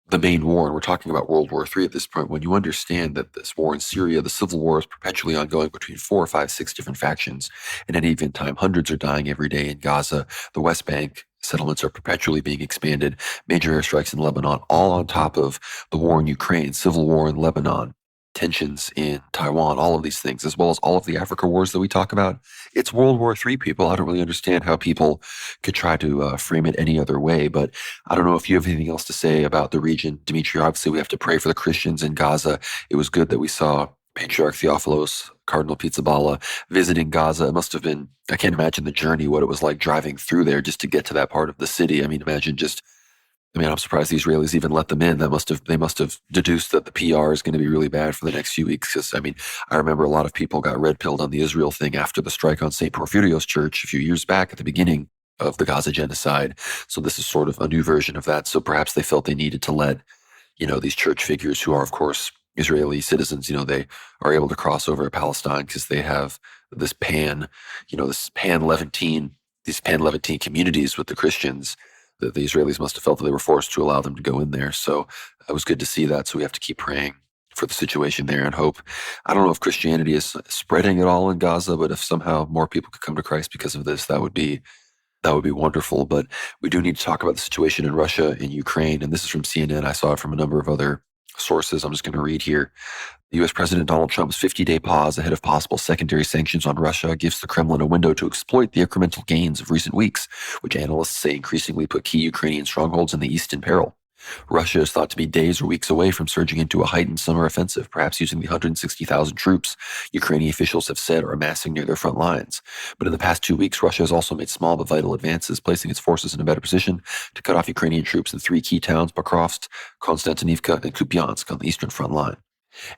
S1: the main war, and we're talking about World War III at this point. When you understand that this war in Syria, the civil war, is perpetually ongoing between 4, 5, 6 different factions, and at any given time, hundreds are dying every day in Gaza. The West Bank settlements are perpetually being expanded, major airstrikes in Lebanon, all on top of the war in Ukraine, civil war in Lebanon, tensions in Taiwan, all of these things, as well as all of the Africa wars that we talk about. It's World War III, people. I don't really understand how people could try to frame it any other way, but I don't know if you have anything else to say about the region. Dimitri, obviously we have to pray for the Christians in Gaza. It was good that we saw Patriarch Theophilos, Cardinal Pizzaballa visiting Gaza. It must have been, I can't imagine the journey, what it was like driving through there just to get to that part of the city. I mean, I'm surprised the Israelis even let them in. They must have deduced that the PR is going to be really bad for the next few weeks. Because I remember a lot of people got red-pilled on the Israel thing after the strike on St. Porphyrios Church a few years back at the beginning of the Gaza genocide. So this is sort of a new version of that. So perhaps they felt they needed to let, these church figures who are, of course, Israeli citizens, they are able to cross over to Palestine because they have this pan-Levantine communities with the Christians. The Israelis must have felt that they were forced to allow them to go in there. So it was good to see that. So we have to keep praying for the situation there and hope. I don't know if Christianity is spreading at all in Gaza, but if somehow more people could come to Christ because of this, that would be wonderful. But we do need to talk about the situation in Russia and Ukraine. And this is from CNN. I saw it from a number of other sources. I'm just going to read here. The U.S. President Donald Trump's 50-day pause ahead of possible secondary sanctions on Russia gives the Kremlin a window to exploit the incremental gains of recent weeks, which analysts say increasingly put key Ukrainian strongholds in the east in peril. Russia is thought to be days or weeks away from surging into a heightened summer offensive, perhaps using the 160,000 troops Ukrainian officials have said are amassing near their front lines. But in the past 2 weeks, Russia has also made small but vital advances, placing its forces in a better position to cut off Ukrainian troops in 3 key towns: Покrovsk, Konstantinivka, and Kupiansk on the eastern front line.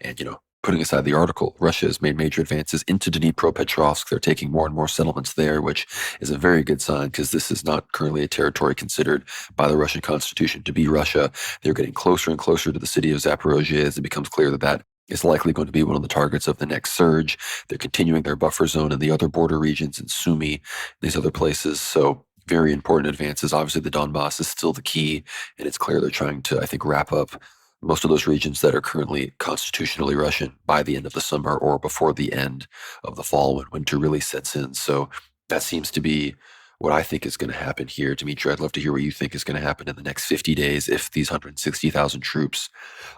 S1: And, putting aside the article, Russia has made major advances into Dnipropetrovsk. They're taking more and more settlements there, which is a very good sign because this is not currently a territory considered by the Russian constitution to be Russia. They're getting closer and closer to the city of Zaporozhye as it becomes clear that is likely going to be one of the targets of the next surge. They're continuing their buffer zone in the other border regions in Sumy, these other places. So very important advances. Obviously, the Donbass is still the key, and it's clear they're trying to, I think, wrap up most of those regions that are currently constitutionally Russian by the end of the summer or before the end of the fall when winter really sets in. So that seems to be what I think is going to happen here. Dimitri, I'd love to hear what you think is going to happen in the next 50 days if these 160,000 troops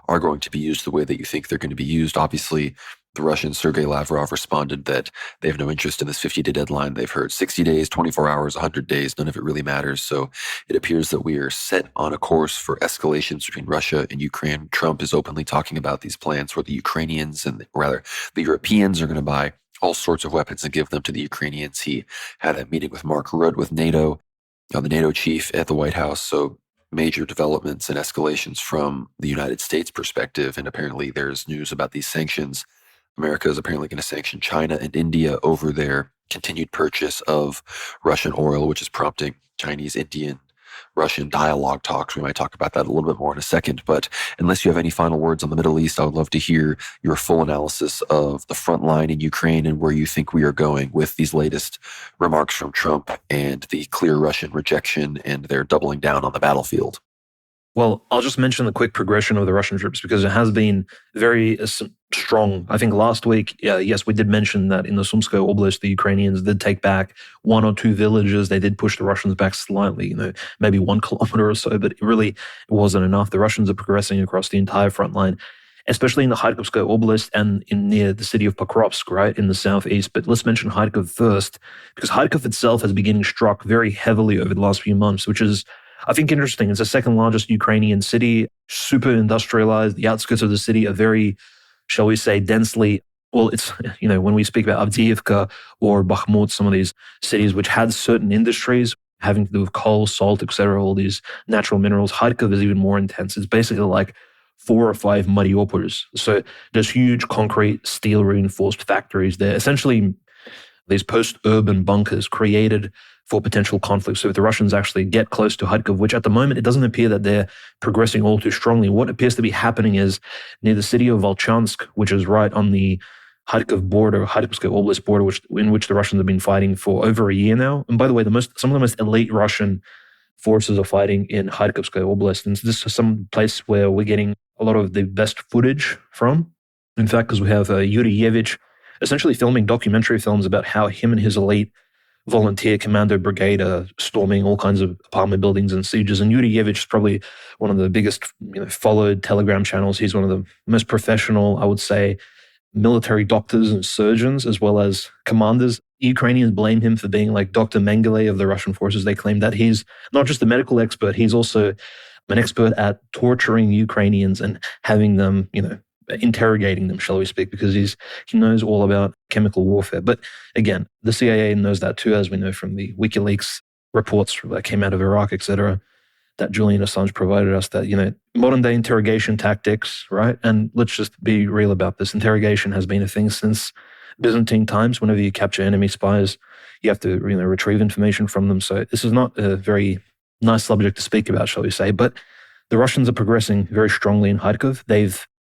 S1: are going to be used the way that you think they're going to be used. Obviously, the Russian Sergei Lavrov responded that they have no interest in this 50-day deadline. They've heard 60 days, 24 hours, 100 days. None of it really matters. So it appears that we are set on a course for escalations between Russia and Ukraine. Trump is openly talking about these plans where the Ukrainians the Europeans are going to buy all sorts of weapons and give them to the Ukrainians. He had a meeting with Mark Rutte with NATO, the NATO chief at the White House. So major developments and escalations from the United States perspective. And apparently there's news about these sanctions. America is apparently going to sanction China and India over their continued purchase of Russian oil, which is prompting Chinese, Indian, Russian dialogue talks. We might talk about that a little bit more in a second. But unless you have any final words on the Middle East, I would love to hear your full analysis of the front line in Ukraine and where you think we are going with these latest remarks from Trump and the clear Russian rejection and their doubling down on the battlefield.
S2: Well, I'll just mention the quick progression of the Russian troops because it has been very strong. I think last week, yes, we did mention that in the Sumskoye Oblast, the Ukrainians did take back one or two villages. They did push the Russians back slightly, maybe 1 kilometer or so, but it wasn't enough. The Russians are progressing across the entire front line, especially in the Kharkovskoye Oblast and near the city of Pokrovsk, right, in the southeast. But let's mention Kharkov first, because Kharkov itself has been getting struck very heavily over the last few months, which is, I think, interesting. It's the second largest Ukrainian city, super industrialized. The outskirts of the city are very, shall we say, densely, well, it's, when we speak about Avdiivka or Bakhmut, some of these cities which had certain industries having to do with coal, salt, etc., all these natural minerals, Kharkov is even more intense. It's basically like 4 or 5 Mariupols. So there's huge concrete, steel reinforced factories there. Essentially, these post-urban bunkers created for potential conflict. So if the Russians actually get close to Kharkov, which at the moment it doesn't appear that they're progressing all too strongly, what appears to be happening is near the city of Volchansk, which is right on the Kharkov border, Kharkovskoye Oblast border, in which the Russians have been fighting for over a year now. And by the way, some of the most elite Russian forces are fighting in Kharkovskoye Oblast. And this is some place where we're getting a lot of the best footage from. In fact, because we have Yuri Yevich essentially filming documentary films about how him and his elite volunteer commando brigade are storming all kinds of apartment buildings and sieges. And Yuri Yevich is probably one of the biggest followed Telegram channels. He's one of the most professional, I would say, military doctors and surgeons, as well as commanders. Ukrainians blame him for being like Dr. Mengele of the Russian forces. They claim that he's not just a medical expert, he's also an expert at torturing Ukrainians and having them, interrogating them, shall we speak, because he knows all about chemical warfare. But again, the CIA knows that too, as we know from the WikiLeaks reports that came out of Iraq, etc., that Julian Assange provided us, that, modern day interrogation tactics, right? And let's just be real about this. Interrogation has been a thing since Byzantine times. Whenever you capture enemy spies, you have to, retrieve information from them. So this is not a very nice subject to speak about, shall we say. But the Russians are progressing very strongly in Kharkov.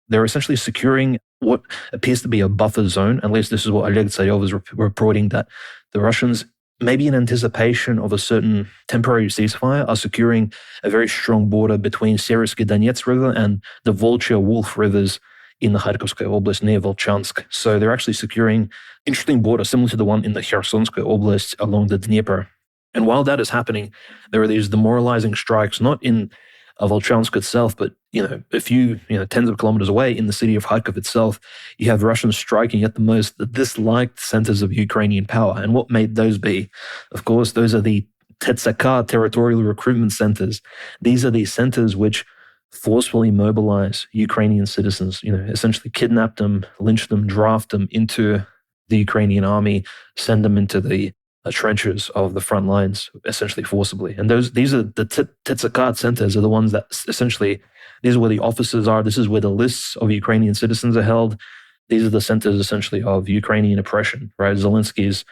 S2: They're essentially securing what appears to be a buffer zone. At least this is what Oleg Tsarov is reporting, that the Russians, maybe in anticipation of a certain temporary ceasefire, are securing a very strong border between Seversky Donetsk River and the Volchya Wolf rivers in the Kharkovskoye Oblast near Volchansk. So they're actually securing interesting border similar to the one in the Khersonskoye Oblast along the Dnieper. And while that is happening, there are these demoralizing strikes, not in Volchansk itself, but a few tens of kilometers away in the city of Kharkov itself, you have Russians striking at the most disliked centers of Ukrainian power. And what may those be? Of course, those are the TTSK, territorial recruitment centers. These are the centers which forcefully mobilize Ukrainian citizens, essentially kidnap them, lynch them, draft them into the Ukrainian army, send them into the trenches of the front lines, essentially forcibly. And these are the TTSK centers, are the ones that essentially, these are where the officers are. This is where the lists of Ukrainian citizens are held. These are the centers essentially of Ukrainian oppression, right? Zelensky's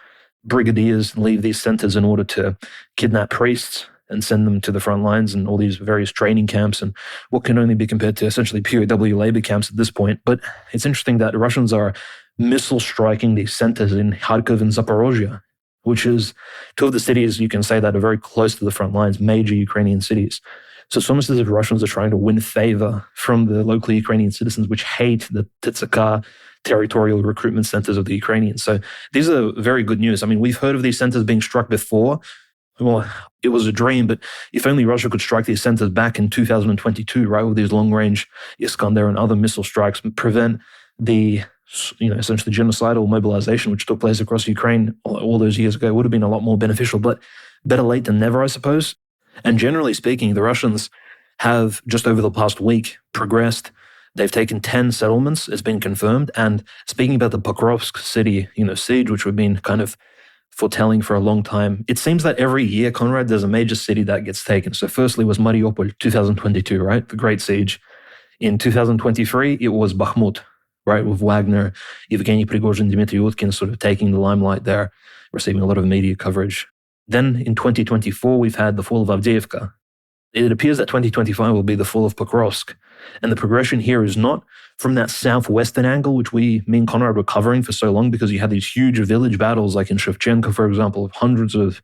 S2: brigadiers leave these centers in order to kidnap priests and send them to the front lines and all these various training camps and what can only be compared to essentially POW labor camps at this point. But it's interesting that the Russians are missile striking these centers in Kharkov and Zaporozhye, which is two of the cities you can say that are very close to the front lines, major Ukrainian cities. So it's almost as if Russians are trying to win favor from the local Ukrainian citizens, which hate the TTSK territorial recruitment centers of the Ukrainians. So these are very good news. I mean, we've heard of these centers being struck before. Well, it was a dream, but if only Russia could strike these centers back in 2022, right, with these long-range Iskander and other missile strikes, and prevent the essentially genocidal mobilization which took place across Ukraine all those years ago, would have been a lot more beneficial. But better late than never, I suppose. And generally speaking, the Russians have, just over the past week, progressed. They've taken 10 settlements, it's been confirmed. And speaking about the Pokrovsk city, siege, which we've been kind of foretelling for a long time, it seems that every year, Conrad, there's a major city that gets taken. So firstly was Mariupol, 2022, right? The Great Siege. In 2023, it was Bakhmut, right, with Wagner, Yevgeny Prigozhin, Dmitry Utkin sort of taking the limelight there, receiving a lot of media coverage. Then in 2024, we've had the fall of Avdiivka. It appears that 2025 will be the fall of Pokrovsk. And the progression here is not from that southwestern angle, which me and Conrad were covering for so long, because you had these huge village battles, like in Shevchenko, for example, hundreds of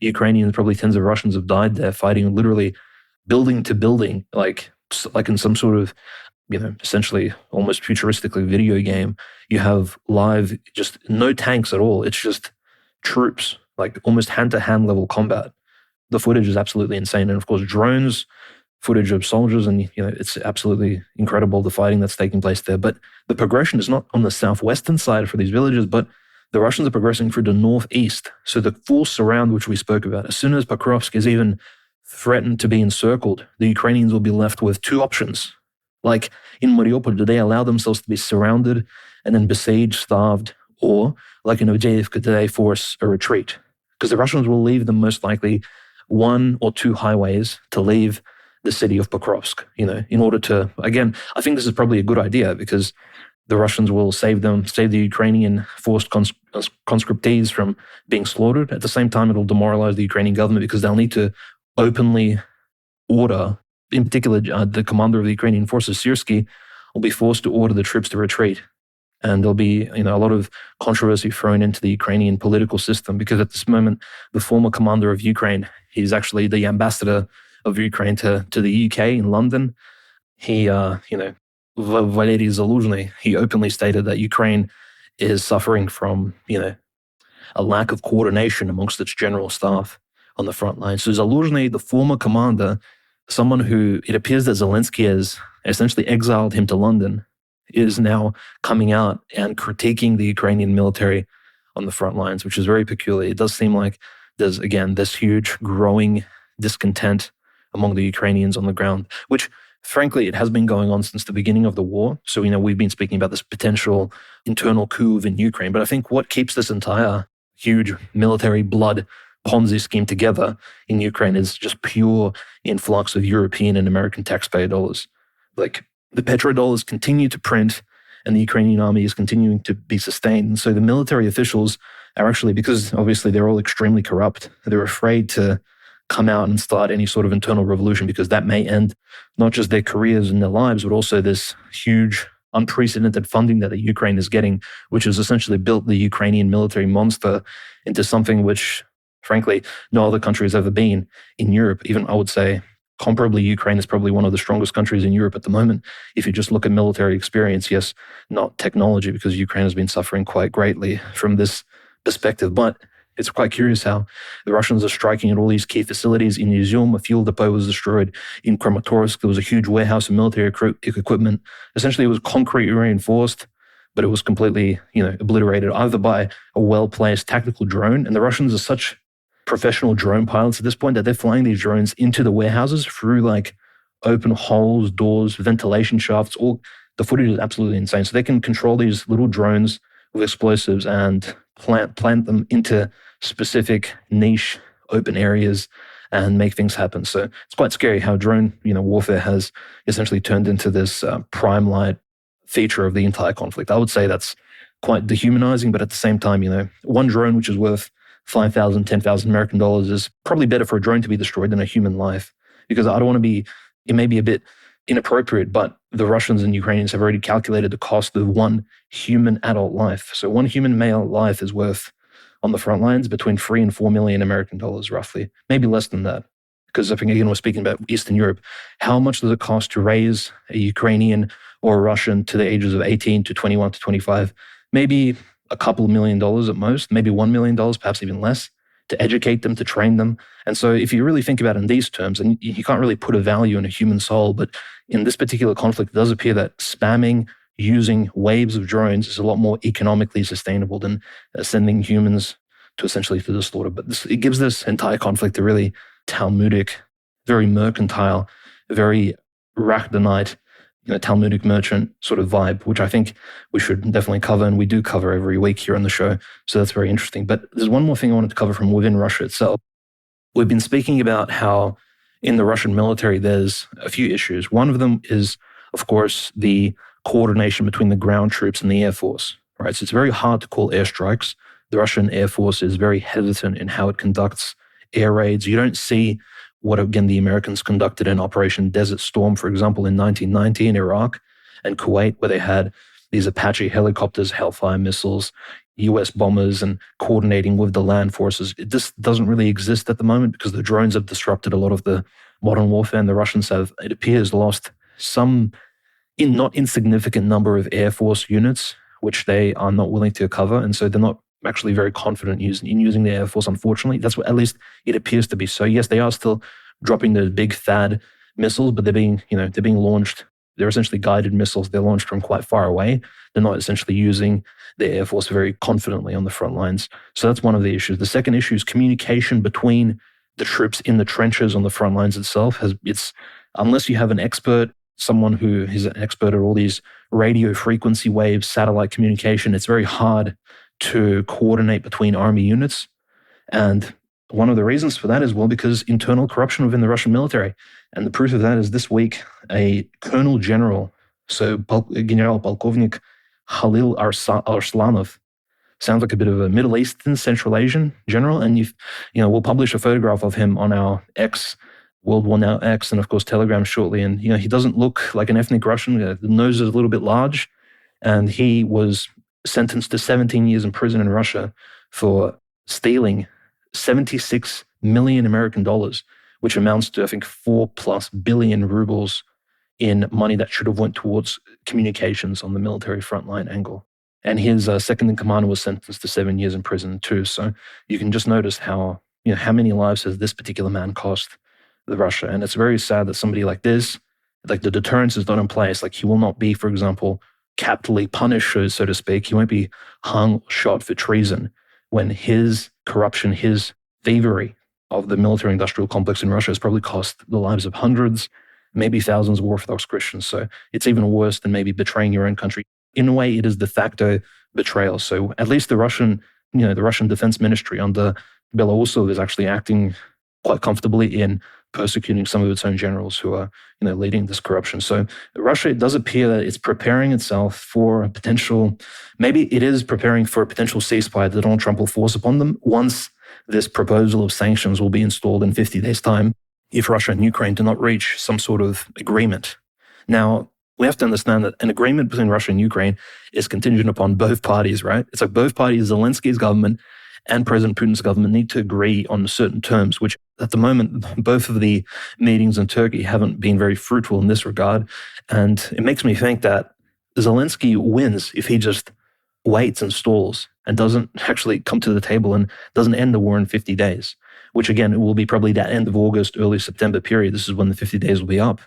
S2: Ukrainians, probably tens of Russians have died there, fighting literally building to building, like in some sort of essentially almost futuristically video game. You have live, just no tanks at all. It's just troops, like almost hand-to-hand level combat. The footage is absolutely insane. And of course, drones, footage of soldiers, and it's absolutely incredible, the fighting that's taking place there. But the progression is not on the southwestern side for these villages, but the Russians are progressing through the northeast. So the full surround, which we spoke about, as soon as Pokrovsk is even threatened to be encircled, the Ukrainians will be left with two options. Like in Mariupol, do they allow themselves to be surrounded and then besieged, starved, or like in Avdiivka, do they force a retreat? Because the Russians will leave them most likely one or two highways to leave the city of Pokrovsk, in order to, again, I think this is probably a good idea because the Russians will save the Ukrainian forced conscriptees from being slaughtered. At the same time, it'll demoralize the Ukrainian government because they'll need to openly order, in particular, the commander of the Ukrainian forces, Syrsky, will be forced to order the troops to retreat. And there'll be, a lot of controversy thrown into the Ukrainian political system because at this moment, the former commander of Ukraine, he's actually the ambassador of Ukraine to the UK in London. He, Valery Zaluzhny, he openly stated that Ukraine is suffering from, a lack of coordination amongst its general staff on the front line. So Zaluzhny, the former commander, someone who it appears that Zelensky has essentially exiled him to London, is now coming out and critiquing the Ukrainian military on the front lines, which is very peculiar. It does seem like there's, again, this huge growing discontent among the Ukrainians on the ground, which frankly, it has been going on since the beginning of the war. So, we've been speaking about this potential internal coup in Ukraine. But I think what keeps this entire huge military blood Ponzi scheme together in Ukraine is just pure influx of European and American taxpayer dollars. Like the petrodollars continue to print and the Ukrainian army is continuing to be sustained. And so the military officials are actually, because obviously they're all extremely corrupt, they're afraid to come out and start any sort of internal revolution because that may end not just their careers and their lives, but also this huge unprecedented funding that the Ukraine is getting, which has essentially built the Ukrainian military monster into something which, frankly, no other country has ever been in Europe. Even I would say comparably, Ukraine is probably one of the strongest countries in Europe at the moment. If you just look at military experience, yes, not technology, because Ukraine has been suffering quite greatly from this perspective. But it's quite curious how the Russians are striking at all these key facilities. In Izium, a fuel depot was destroyed. In Kramatorsk, there was a huge warehouse of military equipment. Essentially, it was concrete reinforced, but it was completely, obliterated either by a well-placed tactical drone. And the Russians are such professional drone pilots at this point that they're flying these drones into the warehouses through like open holes, doors, ventilation shafts. All the footage is absolutely insane. So they can control these little drones with explosives and plant them into specific niche open areas and make things happen. So it's quite scary how drone, warfare has essentially turned into this prime light feature of the entire conflict. I would say that's quite dehumanizing, but at the same time, one drone which is worth $5,000, $10,000 American dollars is probably better for a drone to be destroyed than a human life. Because I don't want to be, it may be a bit inappropriate, but the Russians and Ukrainians have already calculated the cost of one human adult life. So one human male life is worth, on the front lines, between 3 and 4 million American dollars, roughly. Maybe less than that. Because I think, again, we're speaking about Eastern Europe. How much does it cost to raise a Ukrainian or a Russian to the ages of 18 to 21 to 25? Maybe a couple $1 million at most, maybe $1 million, perhaps even less, to educate them, to train them. And so if you really think about it in these terms, and you can't really put a value in a human soul, but in this particular conflict, it does appear that spamming, using waves of drones is a lot more economically sustainable than sending humans to essentially to the slaughter. But it gives this entire conflict a really Talmudic, very mercantile, very Rachdanite, Talmudic merchant sort of vibe, which I think we should definitely cover, and we do cover every week here on the show. So that's very interesting. But there's one more thing I wanted to cover from within Russia itself. We've been speaking about how in the Russian military, there's a few issues. One of them is, of course, the coordination between the ground troops and the Air Force, right? So it's very hard to call airstrikes. The Russian Air Force is very hesitant in how it conducts air raids. You don't see what, again, the Americans conducted in Operation Desert Storm, for example, in 1990 in Iraq and Kuwait, where they had these Apache helicopters, Hellfire missiles, US bombers, and coordinating with the land forces. This doesn't really exist at the moment because the drones have disrupted a lot of the modern warfare, and the Russians have, it appears, lost some not insignificant number of Air Force units, which they are not willing to cover. And so they're not actually very confident in using the Air Force, unfortunately. That's what, at least it appears to be. So yes, they are still dropping those big THAAD missiles, but they're being launched. They're essentially guided missiles. They're launched from quite far away. They're not essentially using the Air Force very confidently on the front lines. So that's one of the issues. The second issue is communication between the troops in the trenches on the front lines itself. Unless you have an expert, someone who is an expert at all these radio frequency waves, satellite communication, it's very hard to coordinate between army units. And one of the reasons for that is, well, because internal corruption within the Russian military. And the proof of that is this week, a colonel general, so General Polkovnik Khalil Arslanov, sounds like a bit of a Middle Eastern, Central Asian general. And we'll publish a photograph of him on our X, World War Now X, and of course Telegram shortly. And he doesn't look like an ethnic Russian. The nose is a little bit large, and he was sentenced to 17 years in prison in Russia for stealing 76 million American dollars, which amounts to, I think, 4+ billion rubles in money that should have went towards communications on the military frontline angle. And his second in command was sentenced to 7 years in prison too. So you can just notice how many lives has this particular man cost the Russia. And it's very sad that somebody like this, like the deterrence is not in place. Like he will not be, for example, capitally punished, so to speak. He won't be hung or shot for treason when his corruption, his thievery of the military-industrial complex in Russia has probably cost the lives of hundreds, maybe thousands of Orthodox Christians. So it's even worse than maybe betraying your own country. In a way, it is de facto betrayal. So at least the Russian Defense Ministry under Belousov is actually acting quite comfortably in persecuting some of its own generals who are, leading this corruption. So Russia, it does appear that it's preparing itself for a potential, maybe it is preparing for a potential ceasefire that Donald Trump will force upon them once this proposal of sanctions will be installed in 50 days' time if Russia and Ukraine do not reach some sort of agreement. Now, we have to understand that an agreement between Russia and Ukraine is contingent upon both parties, right? It's like both parties, Zelensky's government and President Putin's government, need to agree on certain terms, which at the moment, both of the meetings in Turkey haven't been very fruitful in this regard. And it makes me think that Zelensky wins if he just waits and stalls and doesn't actually come to the table and doesn't end the war in 50 days, which again, it will be probably that end of August, early September period. This is when the 50 days will be up.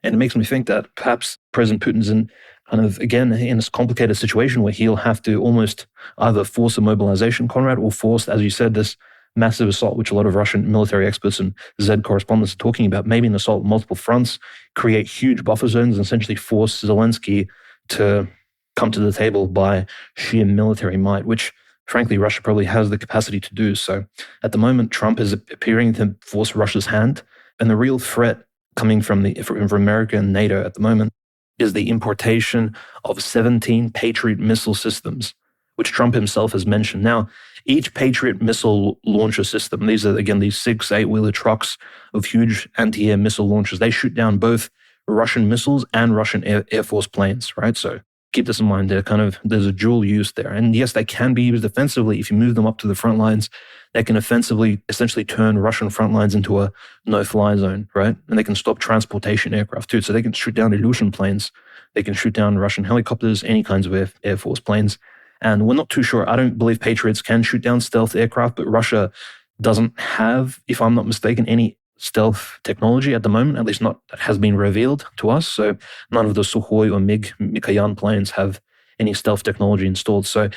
S2: And it makes me think that perhaps President Putin's in a complicated situation where he'll have to almost either force a mobilization, Conrad, or force, as you said, this massive assault, which a lot of Russian military experts and Z correspondents are talking about, maybe an assault on multiple fronts, create huge buffer zones, and essentially force Zelensky to come to the table by sheer military might, which frankly, Russia probably has the capacity to do. So at the moment, Trump is appearing to force Russia's hand. And the real threat coming from America and NATO at the moment is the importation of 17 Patriot missile systems, which Trump himself has mentioned. Now, each Patriot missile launcher system, these are, again, these 6 8-wheeler trucks of huge anti-air missile launchers. They shoot down both Russian missiles and Russian Air Force planes, right? So keep this in mind. There's a dual use there. And yes, they can be used defensively. If you move them up to the front lines, they can offensively essentially turn Russian front lines into a no-fly zone, right? And they can stop transportation aircraft too. So they can shoot down Ilyushin planes. They can shoot down Russian helicopters, any kinds of Air Force planes. And we're not too sure. I don't believe Patriots can shoot down stealth aircraft, but Russia doesn't have, if I'm not mistaken, any stealth technology at the moment, at least not that has been revealed to us. So none of the Sukhoi or Mikoyan planes have any stealth technology installed. So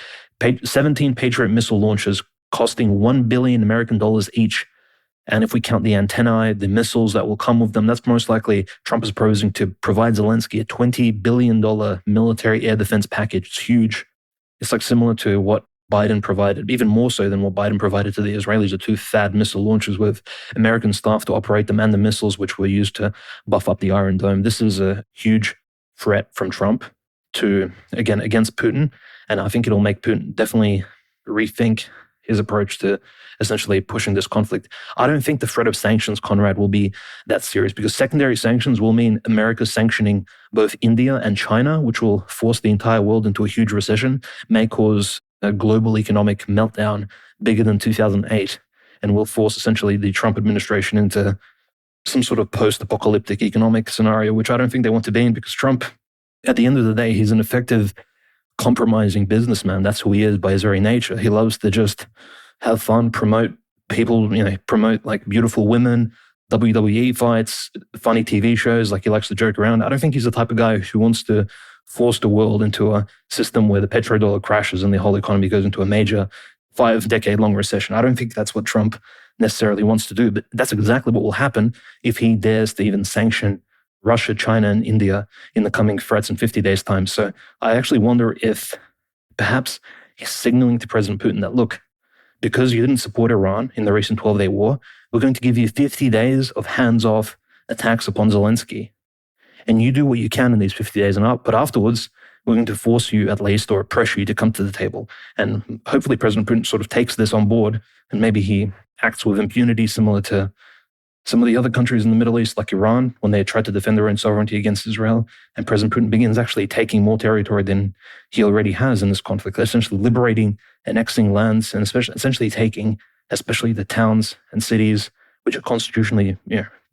S2: 17 Patriot missile launchers costing $1 billion American dollars each. And if we count the antennae, the missiles that will come with them, that's most likely Trump is proposing to provide Zelensky a $20 billion military air defense package. It's huge. It's like similar to what Biden provided, even more so than what Biden provided to the Israelis, the 2 THAAD missile launchers with American staff to operate them and the missiles which were used to buff up the Iron Dome. This is a huge threat from Trump against Putin. And I think it'll make Putin definitely rethink his approach to essentially pushing this conflict. I don't think the threat of sanctions, Conrad, will be that serious, because secondary sanctions will mean America sanctioning both India and China, which will force the entire world into a huge recession, may cause a global economic meltdown bigger than 2008, and will force essentially the Trump administration into some sort of post-apocalyptic economic scenario, which I don't think they want to be in, because Trump at the end of the day, he's an effective compromising businessman. That's who he is by his very nature. He loves to just have fun, promote people, promote like beautiful women, WWE fights, funny TV shows. Like he likes to joke around. I don't think he's the type of guy who wants to force the world into a system where the petrodollar crashes and the whole economy goes into a major 5-decade-long recession. I don't think that's what Trump necessarily wants to do, but that's exactly what will happen if he dares to even sanction Russia, China, and India in the coming threats in 50 days' time. So I actually wonder if perhaps he's signaling to President Putin that, look, because you didn't support Iran in the recent 12-day war, we're going to give you 50 days of hands-off attacks upon Zelensky. And you do what you can in these 50 days and up, but afterwards, we're going to force you at least or pressure you to come to the table. And hopefully President Putin sort of takes this on board and maybe he acts with impunity similar to some of the other countries in the Middle East, like Iran, when they tried to defend their own sovereignty against Israel, and President Putin begins actually taking more territory than he already has in this conflict, essentially liberating, annexing lands, and essentially taking, especially the towns and cities which are constitutionally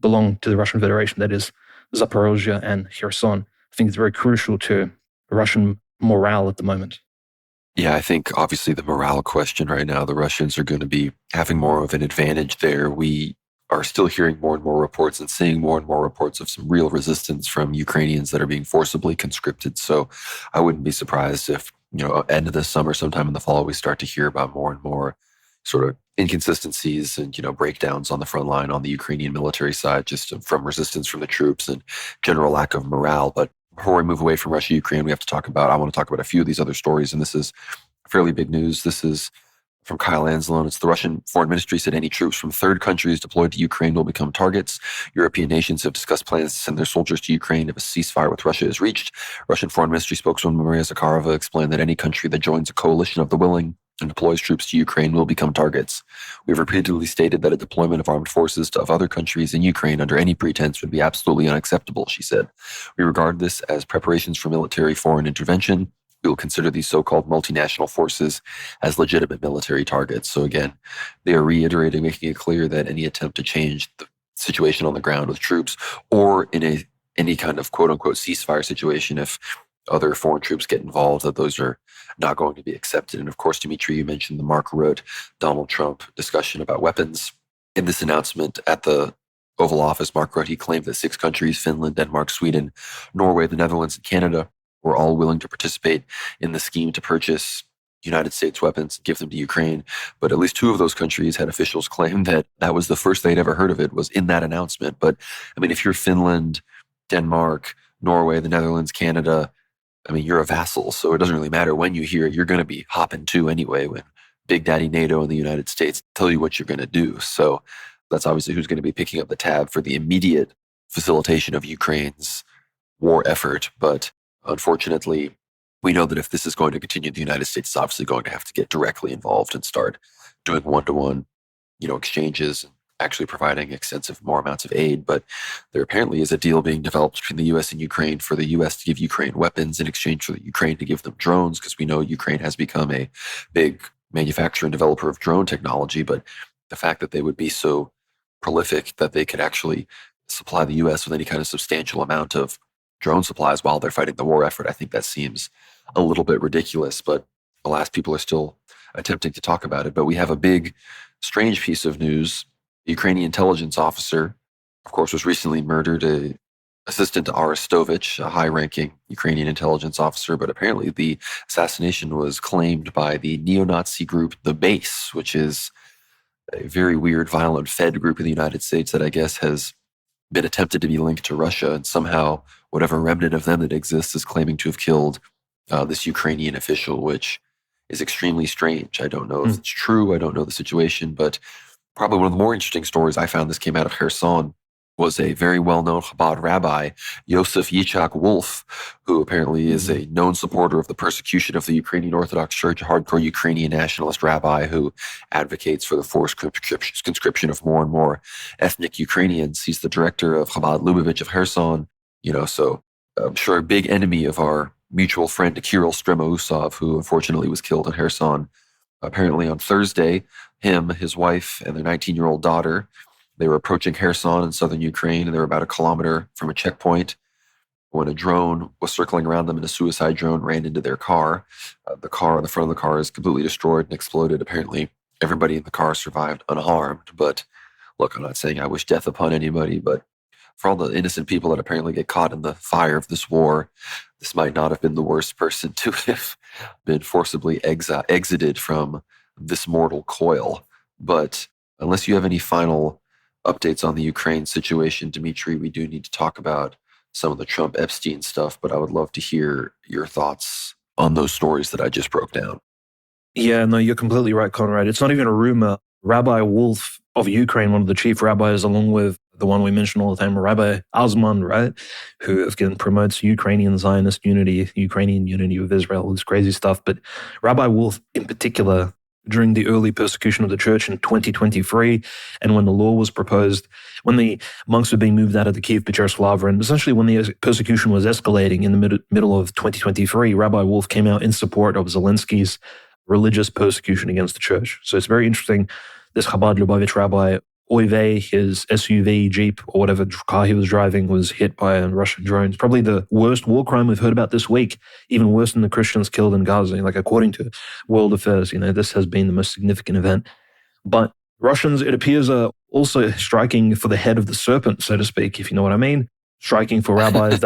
S2: belong to the Russian Federation, that is Zaporozhye and Kherson. I think it's very crucial to Russian morale at the moment.
S1: Yeah, I think obviously the morale question right now, the Russians are going to be having more of an advantage there. We are still hearing more and more reports and seeing more and more reports of some real resistance from Ukrainians that are being forcibly conscripted. So I wouldn't be surprised if, end of this summer, sometime in the fall, we start to hear about more and more sort of inconsistencies and, breakdowns on the front line on the Ukrainian military side, just from resistance from the troops and general lack of morale. But before we move away from Russia, Ukraine, I want to talk about a few of these other stories. And this is fairly big news. This is from Kyle Anzalone. It's the Russian Foreign Ministry said any troops from third countries deployed to Ukraine will become targets. European nations have discussed plans to send their soldiers to Ukraine if a ceasefire with Russia is reached. Russian Foreign Ministry spokeswoman Maria Zakharova explained that any country that joins a coalition of the willing and deploys troops to Ukraine will become targets. We've repeatedly stated that a deployment of armed forces of other countries in Ukraine under any pretense would be absolutely unacceptable, she said. We regard this as preparations for military foreign intervention. We will consider these so-called multinational forces as legitimate military targets. So again, they are reiterating, making it clear that any attempt to change the situation on the ground with troops or in any kind of quote-unquote ceasefire situation, if other foreign troops get involved, that those are not going to be accepted. And of course, Dimitri, you mentioned the Mark Rutte, Donald Trump discussion about weapons. In this announcement at the Oval Office, Mark Rutte, he claimed that 6 countries, Finland, Denmark, Sweden, Norway, the Netherlands, and Canada, were all willing to participate in the scheme to purchase United States weapons and give them to Ukraine. But at least 2 of those countries had officials claim that that was the first they'd ever heard of it, was in that announcement. But I mean, if you're Finland, Denmark, Norway, the Netherlands, Canada, I mean, you're a vassal. So it doesn't really matter when you hear it. You're going to be hopping to anyway when Big Daddy NATO and the United States tell you what you're going to do. So that's obviously who's going to be picking up the tab for the immediate facilitation of Ukraine's war effort. But unfortunately, we know that if this is going to continue, the United States is obviously going to have to get directly involved and start doing one-to-one, exchanges and actually providing extensive more amounts of aid. But there apparently is a deal being developed between the U.S. and Ukraine for the U.S. to give Ukraine weapons in exchange for the Ukraine to give them drones, because we know Ukraine has become a big manufacturer and developer of drone technology. But the fact that they would be so prolific that they could actually supply the U.S. with any kind of substantial amount of drone supplies while they're fighting the war effort, I think that seems a little bit ridiculous, but alas, people are still attempting to talk about it. But we have a big, strange piece of news. The Ukrainian intelligence officer, of course, was recently murdered, an assistant to Arestovich, a high-ranking Ukrainian intelligence officer, but apparently the assassination was claimed by the neo-Nazi group The Base, which is a very weird, violent Fed group in the United States that I guess has been attempted to be linked to Russia, and somehow whatever remnant of them that exists is claiming to have killed this Ukrainian official, which is extremely strange. I don't know if it's true. I don't know the situation, but probably one of the more interesting stories I found, this came out of Kherson, was a very well-known Chabad rabbi, Yosef Yitzhak Wolf, who apparently is a known supporter of the persecution of the Ukrainian Orthodox Church, a hardcore Ukrainian nationalist rabbi who advocates for the forced conscription of more and more ethnic Ukrainians. He's the director of Chabad Lubavitch of Kherson, so I'm sure a big enemy of our mutual friend Kirill Stremousov, who unfortunately was killed in Kherson. Apparently on Thursday, him, his wife, and their 19-year-old daughter, they were approaching Kherson in southern Ukraine, and they were about a kilometer from a checkpoint when a drone was circling around them and a suicide drone ran into their car. The front of the car is completely destroyed and exploded. Apparently, everybody in the car survived unharmed. But look, I'm not saying I wish death upon anybody, but for all the innocent people that apparently get caught in the fire of this war, this might not have been the worst person to have been forcibly exited from this mortal coil. But unless you have any final updates on the Ukraine situation, Dimitri, we do need to talk about some of the Trump Epstein stuff, but I would love to hear your thoughts on those stories that I just broke down.
S2: Yeah, no, you're completely right, Conrad. It's not even a rumor. Rabbi Wolf of Ukraine, one of the chief rabbis, along with the one we mention all the time, Rabbi Osman, right, who again promotes Ukrainian Zionist unity, Ukrainian unity with Israel, all this crazy stuff. But Rabbi Wolf in particular, during the early persecution of the church in 2023, and when the law was proposed, when the monks were being moved out of the Kiev Pecherslava, and essentially when the persecution was escalating in the middle of 2023, Rabbi Wolf came out in support of Zelensky's religious persecution against the church. So it's very interesting. This Chabad Lubavitch rabbi, Oive, his SUV, Jeep, or whatever car he was driving, was hit by a Russian drone. It's probably the worst war crime we've heard about this week, even worse than the Christians killed in Gaza. Like, according to World Affairs, this has been the most significant event. But Russians, it appears, are also striking for the head of the serpent, so to speak, if you know what I mean. Striking for rabbis,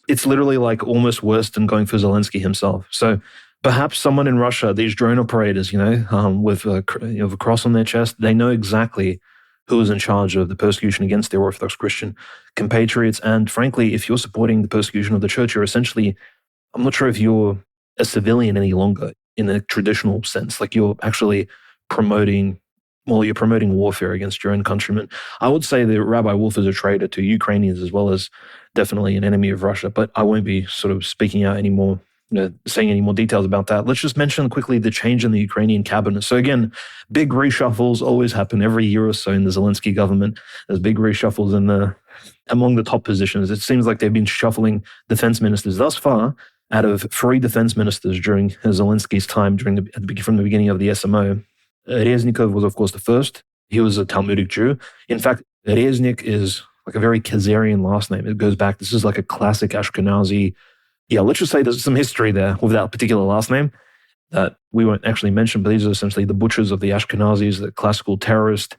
S2: it's literally like almost worse than going for Zelensky himself. So perhaps someone in Russia, these drone operators, with a cross on their chest, they know exactly who is in charge of the persecution against their Orthodox Christian compatriots. And frankly, if you're supporting the persecution of the church, you're essentially, I'm not sure if you're a civilian any longer in the traditional sense. Like, you're actually promoting warfare against your own countrymen. I would say that Rabbi Wolf is a traitor to Ukrainians as well as definitely an enemy of Russia, but I won't be sort of speaking out anymore, saying any more details about that. Let's just mention quickly the change in the Ukrainian cabinet. So again, big reshuffles always happen every year or so in the Zelensky government. There's big reshuffles among the top positions. It seems like they've been shuffling defense ministers thus far. Out of 3 defense ministers during Zelensky's time from the beginning of the SMO, Reznikov was, of course, the first. He was a Talmudic Jew. In fact, Reznik is like a very Khazarian last name. It goes back, this is like a classic Ashkenazi. Yeah, let's just say there's some history there with that particular last name that we won't actually mention, but these are essentially the butchers of the Ashkenazis, the classical terrorists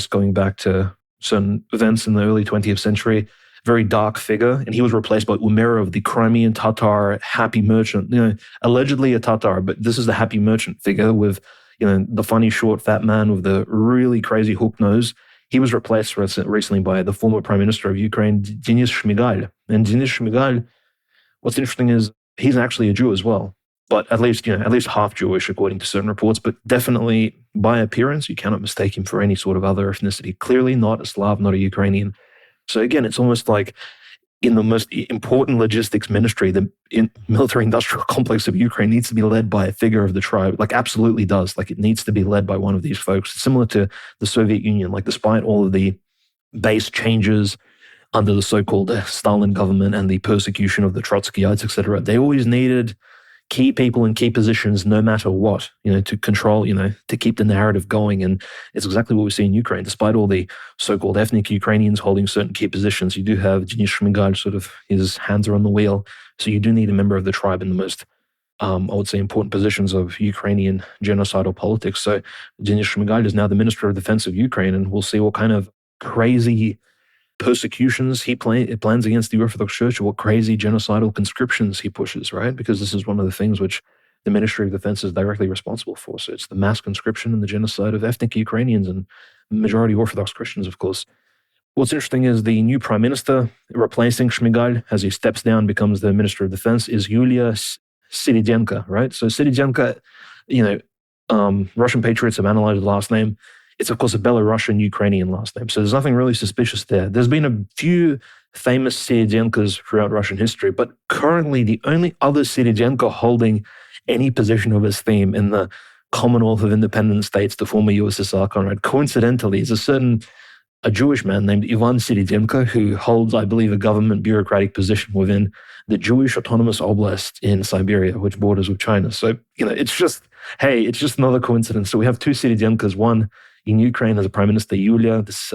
S2: going back to certain events in the early 20th century. Very dark figure. And he was replaced by Umerov, the Crimean Tatar happy merchant, allegedly a Tatar, but this is the happy merchant figure with, the funny short fat man with the really crazy hook nose. He was replaced recently by the former prime minister of Ukraine, Denis Shmyhal. And Denis Shmyhal, what's interesting is he's actually a Jew as well, but at least half Jewish according to certain reports, but definitely by appearance, you cannot mistake him for any sort of other ethnicity. Clearly not a Slav, not a Ukrainian. So again, it's almost like in the most important logistics ministry, the military industrial complex of Ukraine needs to be led by a figure of the tribe, like absolutely does. Like, it needs to be led by one of these folks, similar to the Soviet Union. Like, despite all of the base changes under the so-called Stalin government and the persecution of the Trotskyites, etc., they always needed key people in key positions no matter what, to control, to keep the narrative going. And it's exactly what we see in Ukraine. Despite all the so-called ethnic Ukrainians holding certain key positions, you do have Denis Shmyhal, sort of his hands are on the wheel. So you do need a member of the tribe in the most, I would say, important positions of Ukrainian genocidal politics. So Denis Shmyhal is now the Minister of Defense of Ukraine, and we'll see what kind of crazy persecutions he plans against the Orthodox Church, or what crazy genocidal conscriptions he pushes, right? Because this is one of the things which the Ministry of Defense is directly responsible for. So it's the mass conscription and the genocide of ethnic Ukrainians and majority Orthodox Christians, of course. What's interesting is the new prime minister replacing Shmyhal, as he steps down, becomes the Minister of Defense, is Yulia Syridenko, right? So Syridenko, Russian patriots have analyzed the last name. It's, of course, a Belarusian Ukrainian last name. So there's nothing really suspicious there. There's been a few famous Syridenkas throughout Russian history, but currently the only other Syridenko holding any position of esteem in the Commonwealth of Independent States, the former USSR, Conrad, coincidentally, is a Jewish man named Ivan Syridenko, who holds, I believe, a government bureaucratic position within the Jewish Autonomous Oblast in Siberia, which borders with China. So, it's just another coincidence. So we have 2 Syridenkas, one in Ukraine as a prime minister, Yulia, this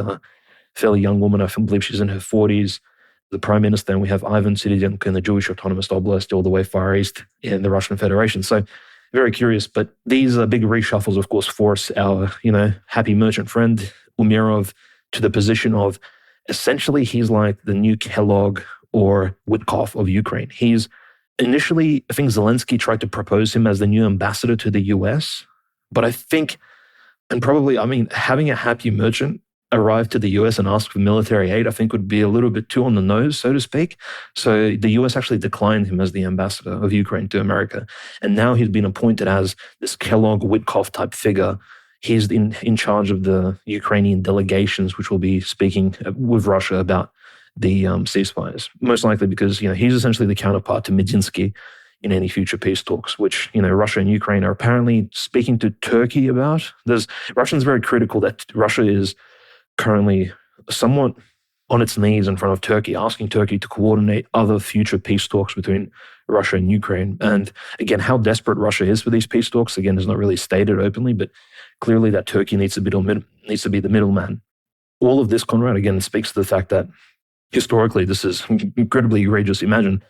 S2: fairly young woman, I believe she's in her 40s, the prime minister, and we have Ivan Siridenko in the Jewish Autonomous Oblast all the way far east in the Russian Federation. So very curious. But these big reshuffles, of course, force our, happy merchant friend Umerov to the position of essentially he's like the new Kellogg or Witkoff of Ukraine. He's initially, I think Zelensky tried to propose him as the new ambassador to the US. But I think, and probably, having a happy merchant arrive to the US and ask for military aid, I think would be a little bit too on the nose, so to speak. So the US actually declined him as the ambassador of Ukraine to America. And now he's been appointed as this Kellogg-Witkoff type figure. He's in charge of the Ukrainian delegations, which will be speaking with Russia about the ceasefires. Most likely because, he's essentially the counterpart to Medinsky in any future peace talks, which, Russia and Ukraine are apparently speaking to Turkey about. Russians very critical that Russia is currently somewhat on its knees in front of Turkey, asking Turkey to coordinate other future peace talks between Russia and Ukraine. And again, how desperate Russia is for these peace talks, again, is not really stated openly, but clearly that Turkey needs to be the middleman. All of this, Conrad, again, speaks to the fact that historically, this is incredibly egregious. Imagine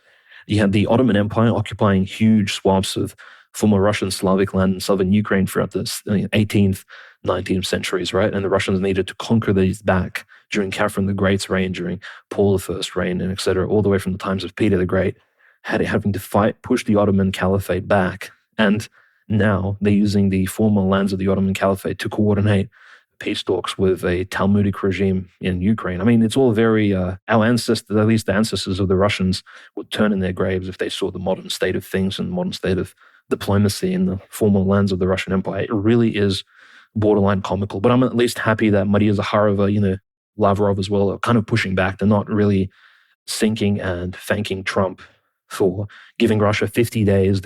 S2: you had the Ottoman Empire occupying huge swaths of former Russian Slavic land in southern Ukraine throughout the 18th, 19th centuries, right? And the Russians needed to conquer these back during Catherine the Great's reign, during Paul I's reign, and et cetera, all the way from the times of Peter the Great, having to push the Ottoman Caliphate back. And now they're using the former lands of the Ottoman Caliphate to coordinate peace talks with a Talmudic regime in Ukraine. It's all very, our ancestors, at least the ancestors of the Russians, would turn in their graves if they saw the modern state of things and the modern state of diplomacy in the former lands of the Russian Empire. It really is borderline comical. But I'm at least happy that Maria Zakharova, Lavrov as well, are kind of pushing back. They're not really sinking and thanking Trump for giving Russia 50 days.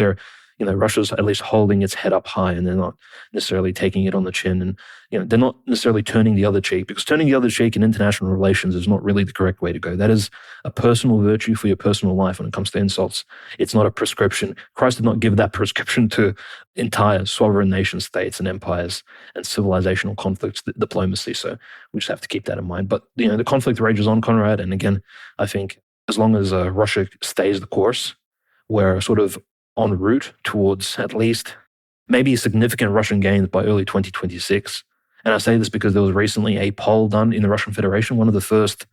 S2: Russia's at least holding its head up high, and they're not necessarily taking it on the chin. And, they're not necessarily turning the other cheek, because turning the other cheek in international relations is not really the correct way to go. That is a personal virtue for your personal life when it comes to insults. It's not a prescription. Christ did not give that prescription to entire sovereign nation states and empires and civilizational conflicts, diplomacy. So we just have to keep that in mind. But, the conflict rages on, Conrad. And again, I think as long as Russia stays the course, we're sort of en route towards at least maybe significant Russian gains by early 2026. And I say this because there was recently a poll done in the Russian Federation, one of the first,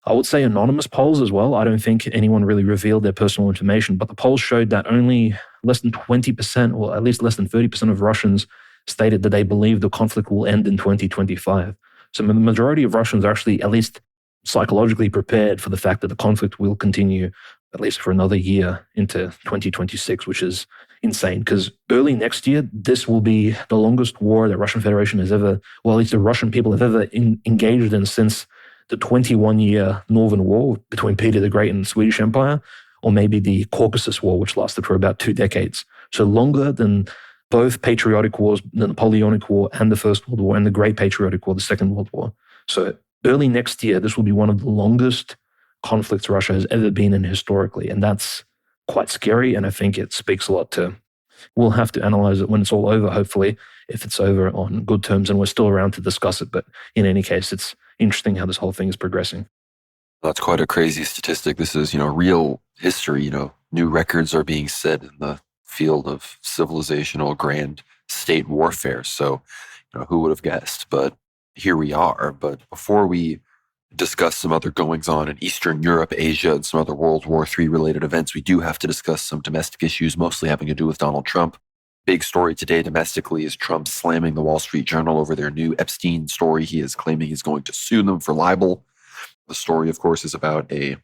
S2: I would say, anonymous polls as well. I don't think anyone really revealed their personal information, but the poll showed that only less than 20%, or at least less than 30% of Russians stated that they believe the conflict will end in 2025. So the majority of Russians are actually at least psychologically prepared for the fact that the conflict will continue at least for another year into 2026, which is insane. Because early next year, this will be the longest war the Russian Federation has ever, well, at least the Russian people have ever engaged in since the 21-year Northern War between Peter the Great and the Swedish Empire, or maybe the Caucasus War, which lasted for about 2 decades. So longer than both patriotic wars, the Napoleonic War and the First World War, and the Great Patriotic War, the Second World War. So early next year, this will be one of the longest conflicts Russia has ever been in historically. And that's quite scary. And I think it speaks a lot to, we'll have to analyze it when it's all over, hopefully, if it's over on good terms and we're still around to discuss it. But in any case, it's interesting how this whole thing is progressing.
S1: That's quite a crazy statistic. This is, real history. New records are being set in the field of civilizational grand state warfare. So, who would have guessed? But here we are. But before we discuss some other goings on in Eastern Europe, Asia, and some other World War III related events, we do have to discuss some domestic issues, mostly having to do with Donald Trump. Big story today domestically is Trump slamming the Wall Street Journal over their new Epstein story. He is claiming he's going to sue them for libel. The story, of course, is about a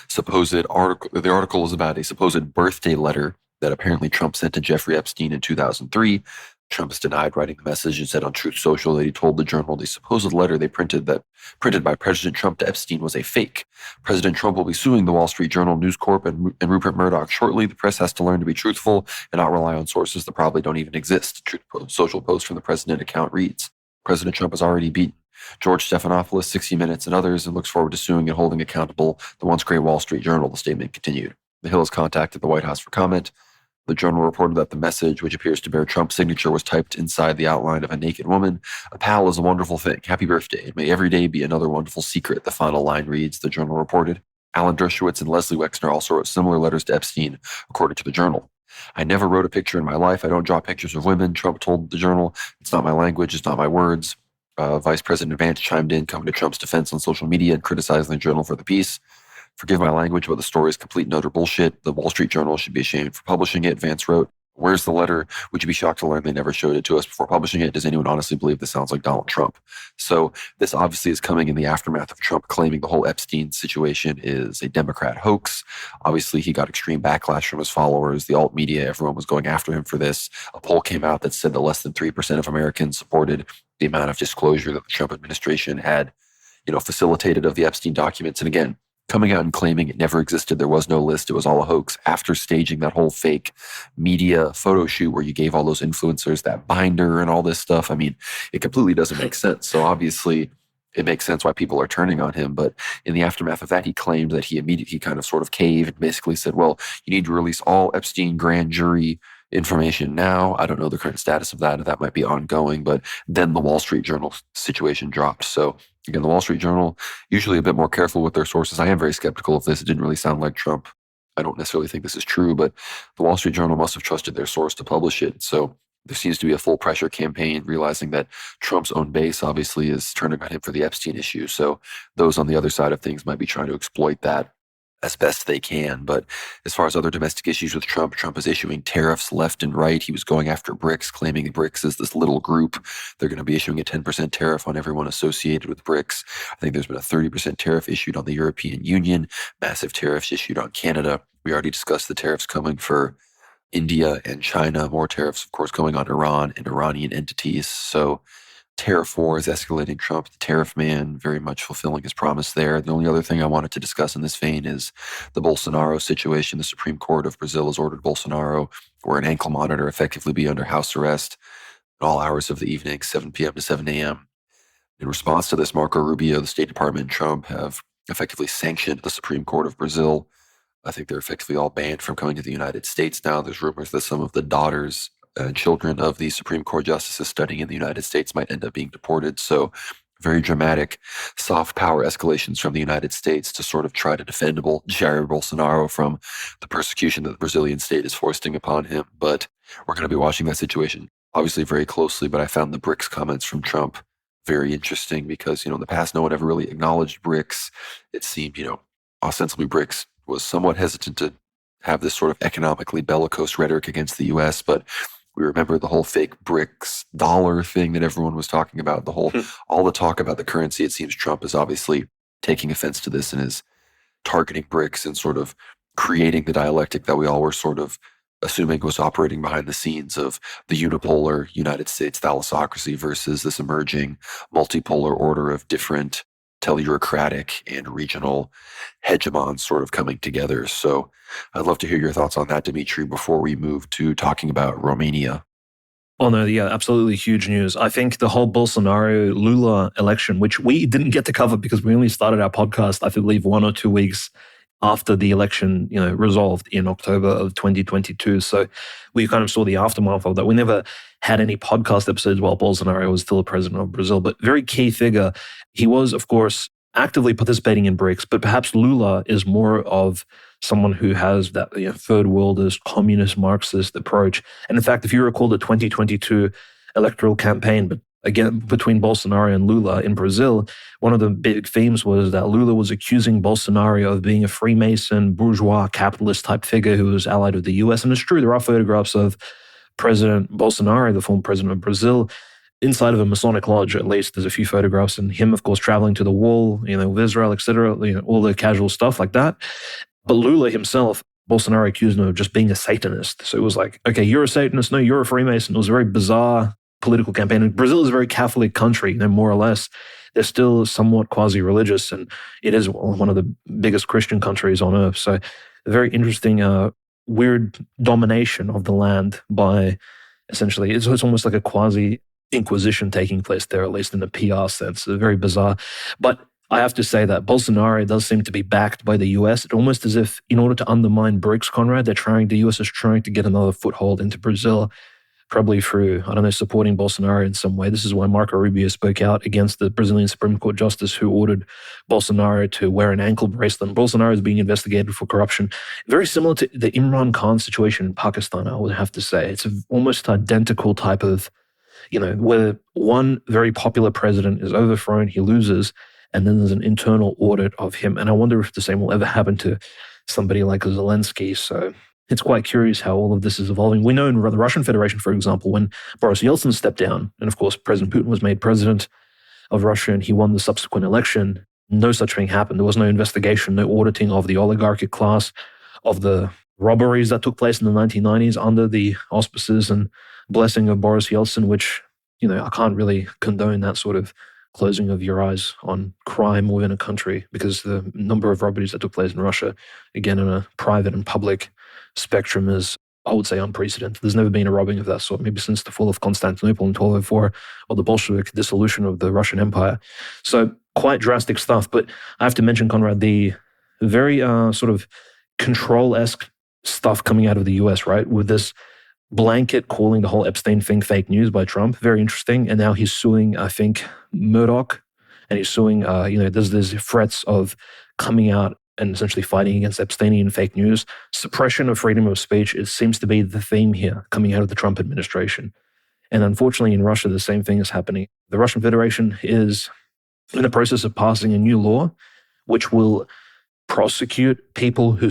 S1: supposed article. The article is about a supposed birthday letter that apparently Trump sent to Jeffrey Epstein in 2003. Trump has denied writing the message and said on Truth Social that he told the Journal the supposed letter they printed by President Trump to Epstein was a fake. President Trump will be suing the Wall Street Journal, News Corp, and Rupert Murdoch shortly. The press has to learn to be truthful and not rely on sources that probably don't even exist. Truth Social post from the president account reads, President Trump has already beaten George Stephanopoulos, 60 Minutes, and others, and looks forward to suing and holding accountable the once great Wall Street Journal, the statement continued. The Hill has contacted the White House for comment. The Journal reported that the message, which appears to bear Trump's signature, was typed inside the outline of a naked woman. A pal is a wonderful thing. Happy birthday. May every day be another wonderful secret, the final line reads, the Journal reported. Alan Dershowitz and Leslie Wexner also wrote similar letters to Epstein, according to the Journal. I never wrote a picture in my life. I don't draw pictures of women, Trump told the Journal. It's not my language. It's not my words. Vice President Vance chimed in, coming to Trump's defense on social media and criticizing the Journal for the piece. Forgive my language, but the story is complete and utter bullshit. The Wall Street Journal should be ashamed for publishing it, Vance wrote. Where's the letter? Would you be shocked to learn they never showed it to us before publishing it? Does anyone honestly believe this sounds like Donald Trump? So this obviously is coming in the aftermath of Trump claiming the whole Epstein situation is a Democrat hoax. Obviously, he got extreme backlash from his followers. The alt media, everyone was going after him for this. A poll came out that said that less than 3% of Americans supported the amount of disclosure that the Trump administration had, facilitated of the Epstein documents. And again, coming out and claiming it never existed, there was no list, it was all a hoax, after staging that whole fake media photo shoot where you gave all those influencers that binder and all this stuff. I mean, it completely doesn't make sense. So obviously, it makes sense why people are turning on him. But in the aftermath of that, he claimed that he immediately kind of sort of caved and basically said, well, you need to release all Epstein grand jury information now. I don't know the current status of that. That might be ongoing. But then the Wall Street Journal situation dropped. So again, the Wall Street Journal, usually a bit more careful with their sources. I am very skeptical of this. It didn't really sound like Trump. I don't necessarily think this is true, but the Wall Street Journal must have trusted their source to publish it. So there seems to be a full pressure campaign, realizing that Trump's own base obviously is turning on him for the Epstein issue. So those on the other side of things might be trying to exploit that as best they can. But as far as other domestic issues with Trump, Trump is issuing tariffs left and right. He was going after BRICS, claiming BRICS is this little group. They're going to be issuing a 10% tariff on everyone associated with BRICS. I think there's been a 30% tariff issued on the European Union, massive tariffs issued on Canada. We already discussed the tariffs coming for India and China, more tariffs, of course, going on Iran and Iranian entities. So tariff war is escalating. Trump, the tariff man, very much fulfilling his promise there. The only other thing I wanted to discuss in this vein is the Bolsonaro situation. The Supreme Court of Brazil has ordered Bolsonaro or an ankle monitor effectively be under house arrest at all hours of the evening, 7 p.m. to 7 a.m. In response to this, Marco Rubio, the State Department, and Trump have effectively sanctioned the Supreme Court of Brazil. I think they're effectively all banned from coming to the United States now. There's rumors that some of the daughters and children of the Supreme Court justices studying in the United States might end up being deported. So very dramatic soft power escalations from the United States to sort of try to defend Jair Bolsonaro from the persecution that the Brazilian state is foisting upon him. But we're going to be watching that situation obviously very closely. But I found the BRICS comments from Trump very interesting because, in the past, no one ever really acknowledged BRICS. It seemed, ostensibly BRICS was somewhat hesitant to have this sort of economically bellicose rhetoric against the U.S., but we remember the whole fake BRICS dollar thing that everyone was talking about, all the talk about the currency. It seems Trump is obviously taking offense to this and is targeting BRICS and sort of creating the dialectic that we all were sort of assuming was operating behind the scenes of the unipolar United States thalassocracy versus this emerging multipolar order of different tellurocratic and regional hegemons sort of coming together. So I'd love to hear your thoughts on that, Dimitri, before we move to talking about Romania.
S2: Oh, no, yeah, absolutely huge news. I think the whole Bolsonaro-Lula election, which we didn't get to cover because we only started our podcast, I believe, 1 or 2 weeks after the election, resolved in October of 2022. So we kind of saw the aftermath of that. We never had any podcast episodes while Bolsonaro was still president of Brazil, but very key figure. He was, of course, actively participating in BRICS, but perhaps Lula is more of someone who has that third worldist, communist, Marxist approach. And in fact, if you recall the 2022 electoral campaign, but again, between Bolsonaro and Lula in Brazil, one of the big themes was that Lula was accusing Bolsonaro of being a Freemason, bourgeois, capitalist type figure who was allied with the US. And it's true, there are photographs of President Bolsonaro, the former president of Brazil, inside of a Masonic lodge. At least there's a few photographs, and him, of course, traveling to the wall, with Israel, etc., all the casual stuff like that. But Lula himself, Bolsonaro accused him of just being a Satanist. So it was like, okay, you're a Satanist, no, you're a Freemason. It was a very bizarre political campaign. And Brazil is a very Catholic country, more or less. They're still somewhat quasi-religious, and it is one of the biggest Christian countries on earth. So a very interesting, weird domination of the land by, essentially, it's almost like a quasi-inquisition taking place there, at least in the PR sense. It's very bizarre. But I have to say that Bolsonaro does seem to be backed by the US. It's almost as if, in order to undermine BRICS, Conrad, the US is trying to get another foothold into Brazil. probably through, I don't know, supporting Bolsonaro in some way. This is why Marco Rubio spoke out against the Brazilian Supreme Court justice who ordered Bolsonaro to wear an ankle bracelet. Bolsonaro is being investigated for corruption. Very similar to the Imran Khan situation in Pakistan, I would have to say. It's an almost identical type of, where one very popular president is overthrown, he loses, and then there's an internal audit of him. And I wonder if the same will ever happen to somebody like Zelensky. So it's quite curious how all of this is evolving. We know in the Russian Federation, for example, when Boris Yeltsin stepped down, and of course, President Putin was made president of Russia and he won the subsequent election, no such thing happened. There was no investigation, no auditing of the oligarchic class, of the robberies that took place in the 1990s under the auspices and blessing of Boris Yeltsin, which, I can't really condone that sort of closing of your eyes on crime within a country, because the number of robberies that took place in Russia, again, in a private and public spectrum, is, I would say, unprecedented. There's never been a robbing of that sort, maybe since the fall of Constantinople in 1204 or the Bolshevik dissolution of the Russian Empire. So quite drastic stuff. But I have to mention, Conrad, the very sort of control-esque stuff coming out of the US, right? With this blanket calling the whole Epstein thing fake news by Trump. Very interesting. And now he's suing, I think, Murdoch. And he's suing, there's threats of coming out and essentially fighting against Epsteinian fake news. Suppression of freedom of speech, it seems to be the theme here coming out of the Trump administration. And unfortunately, in Russia, the same thing is happening. The Russian Federation is in the process of passing a new law which will prosecute people who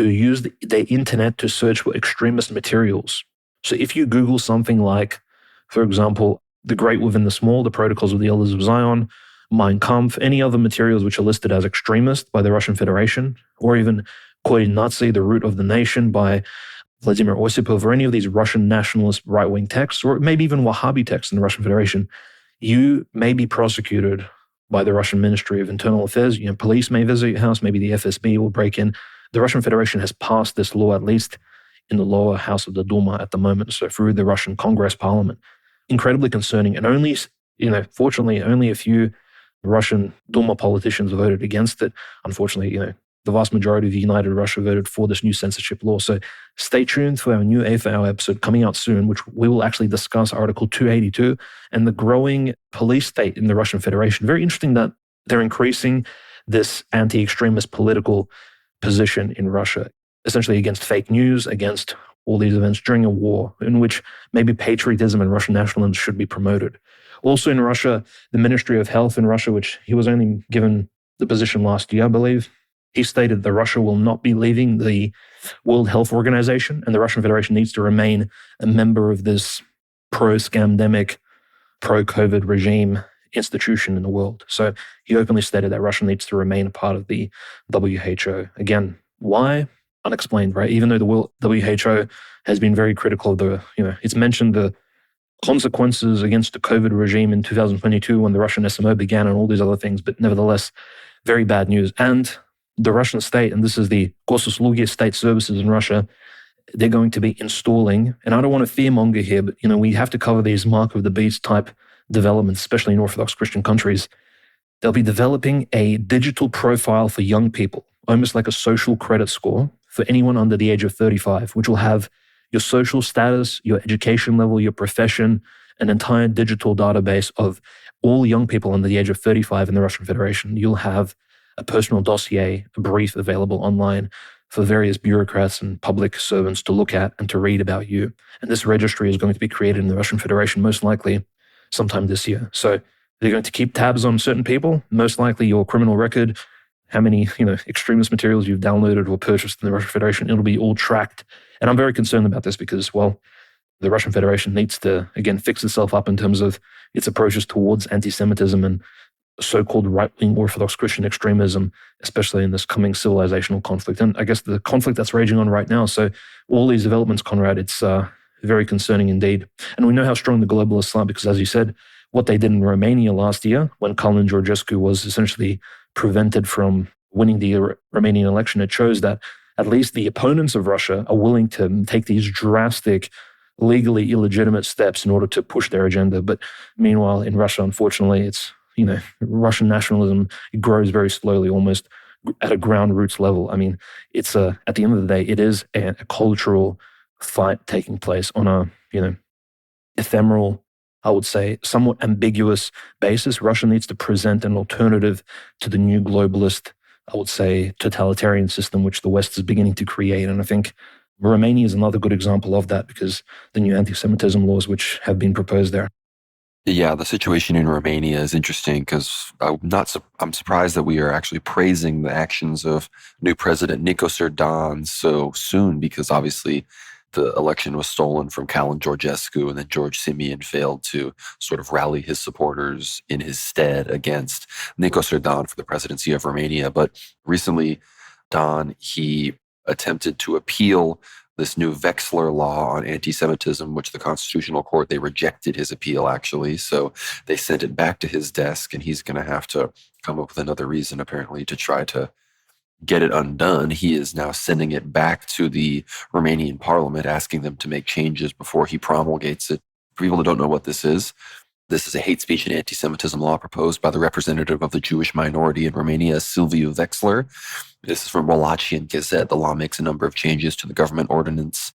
S2: use the internet to search for extremist materials. So if you Google something like, for example, The Great Within the Small, The Protocols of the Elders of Zion, Mein Kampf, any other materials which are listed as extremist by the Russian Federation, or even quoting Nazi, The Root of the Nation by Vladimir Osipov, or any of these Russian nationalist right-wing texts, or maybe even Wahhabi texts in the Russian Federation, you may be prosecuted by the Russian Ministry of Internal Affairs. Police may visit your house, maybe the FSB will break in. The Russian Federation has passed this law, at least in the lower house of the Duma at the moment, so through the Russian Congress Parliament. Incredibly concerning. And only, fortunately, only a few Russian Duma politicians voted against it. Unfortunately, the vast majority of United Russia voted for this new censorship law. So stay tuned for our new A4 episode coming out soon, which we will actually discuss Article 282 and the growing police state in the Russian Federation. Very interesting that they're increasing this anti-extremist political position in Russia, essentially against fake news, against all these events during a war in which maybe patriotism and Russian nationalism should be promoted. Also in Russia, the Ministry of Health in Russia, which he was only given the position last year, I believe, he stated that Russia will not be leaving the World Health Organization, and the Russian Federation needs to remain a member of this pro-scamdemic, pro-COVID regime institution in the world. So he openly stated that Russia needs to remain a part of the WHO. Again, why? Unexplained, right? Even though the WHO has been very critical of it's mentioned the consequences against the COVID regime in 2022 when the Russian SMO began and all these other things, but nevertheless, very bad news. And the Russian state, and this is the Gosuslugi state services in Russia, they're going to be installing, and I don't want to fearmonger here, but we have to cover these mark of the beast type developments, especially in Orthodox Christian countries. They'll be developing a digital profile for young people, almost like a social credit score for anyone under the age of 35, which will have your social status, your education level, your profession, an entire digital database of all young people under the age of 35 in the Russian Federation. You'll have a personal dossier, a brief available online for various bureaucrats and public servants to look at and to read about you. And this registry is going to be created in the Russian Federation, most likely sometime this year. So they're going to keep tabs on certain people, most likely your criminal record, how many, extremist materials you've downloaded or purchased in the Russian Federation. It'll be all tracked. And I'm very concerned about this because, well, the Russian Federation needs to, again, fix itself up in terms of its approaches towards anti-Semitism and so-called right-wing Orthodox Christian extremism, especially in this coming civilizational conflict. And I guess the conflict that's raging on right now. So all these developments, Conrad, it's very concerning indeed. And we know how strong the globalists are because, as you said, what they did in Romania last year when Kalin Georgescu was essentially prevented from winning the Romanian election, it shows that at least the opponents of Russia are willing to take these drastic, legally illegitimate steps in order to push their agenda. But meanwhile, in Russia, unfortunately, it's Russian nationalism grows very slowly, almost at a ground roots level. I mean, it's at the end of the day, it is a cultural fight taking place on a, ephemeral, I would say, somewhat ambiguous basis. Russia needs to present an alternative to the new globalist, I would say, totalitarian system which the West is beginning to create. And I think Romania is another good example of that because the new anti-Semitism laws which have been proposed there.
S1: Yeah, the situation in Romania is interesting because I'm surprised that we are actually praising the actions of new president Nico Erdogan so soon, because obviously the election was stolen from Calin Georgescu, and then George Simion failed to sort of rally his supporters in his stead against Nico Erdogan for the presidency of Romania. But recently, he attempted to appeal this new Wexler law on anti-Semitism, which the Constitutional Court, they rejected his appeal, actually. So they sent it back to his desk, and he's going to have to come up with another reason, apparently, to try to get it undone. He is now sending it back to the Romanian parliament, asking them to make changes before he promulgates it. For people that don't know what this is a hate speech and anti-Semitism law proposed by the representative of the Jewish minority in Romania, Silviu Wexler. This is from Wallachian Gazette. The law makes a number of changes to the government ordinance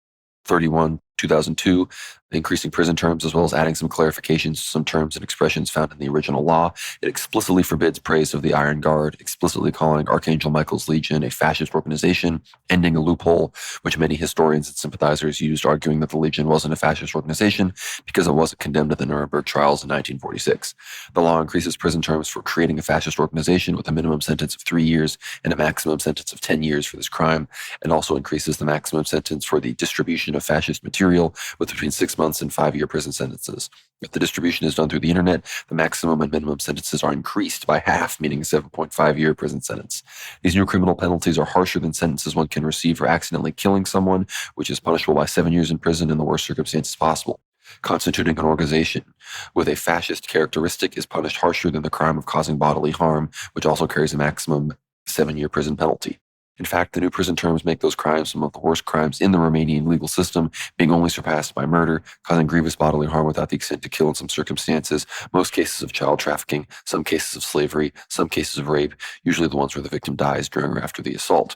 S1: 31, 2002, increasing prison terms, as well as adding some clarifications to some terms and expressions found in the original law. It explicitly forbids praise of the Iron Guard, explicitly calling Archangel Michael's Legion a fascist organization, ending a loophole which many historians and sympathizers used, arguing that the Legion wasn't a fascist organization because it wasn't condemned at the Nuremberg trials in 1946. The law increases prison terms for creating a fascist organization with a minimum sentence of 3 years and a maximum sentence of 10 years for this crime, and also increases the maximum sentence for the distribution of fascist material with between 6 months and 5-year prison sentences. If the distribution is done through the internet, the maximum and minimum sentences are increased by half, meaning a 7.5-year prison sentence. These new criminal penalties are harsher than sentences one can receive for accidentally killing someone, which is punishable by 7 years in prison in the worst circumstances possible. Constituting an organization with a fascist characteristic is punished harsher than the crime of causing bodily harm, which also carries a maximum 7-year prison penalty. In fact, the new prison terms make those crimes some of the worst crimes in the Romanian legal system, being only surpassed by murder, causing grievous bodily harm without the extent to kill in some circumstances, most cases of child trafficking, some cases of slavery, some cases of rape, usually the ones where the victim dies during or after the assault.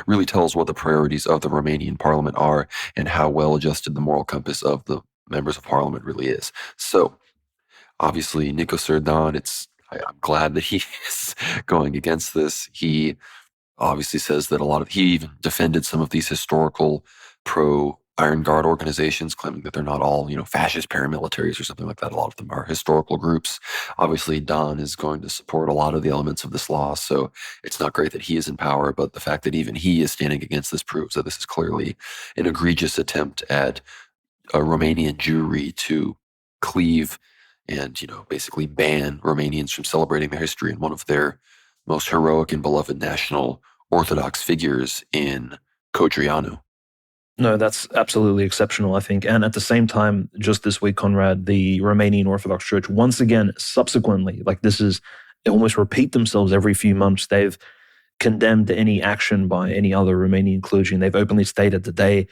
S1: Really tells what the priorities of the Romanian parliament are and how well adjusted the moral compass of the members of parliament really is. So, obviously, Nico Erdogan, I'm glad that he is going against this. He obviously says that he even defended some of these historical pro-Iron Guard organizations, claiming that they're not all, fascist paramilitaries or something like that. A lot of them are historical groups. Obviously, Don is going to support a lot of the elements of this law, so it's not great that he is in power, but the fact that even he is standing against this proves that this is clearly an egregious attempt at a Romanian Jewry to cleave and, basically ban Romanians from celebrating their history in one of their most heroic and beloved national Orthodox figures in Codreanu.
S2: No, that's absolutely exceptional, I think. And at the same time, just this week, Conrad, the Romanian Orthodox Church, once again, subsequently, they almost repeat themselves every few months. They've condemned any action by any other Romanian clergy, and they've openly stated that they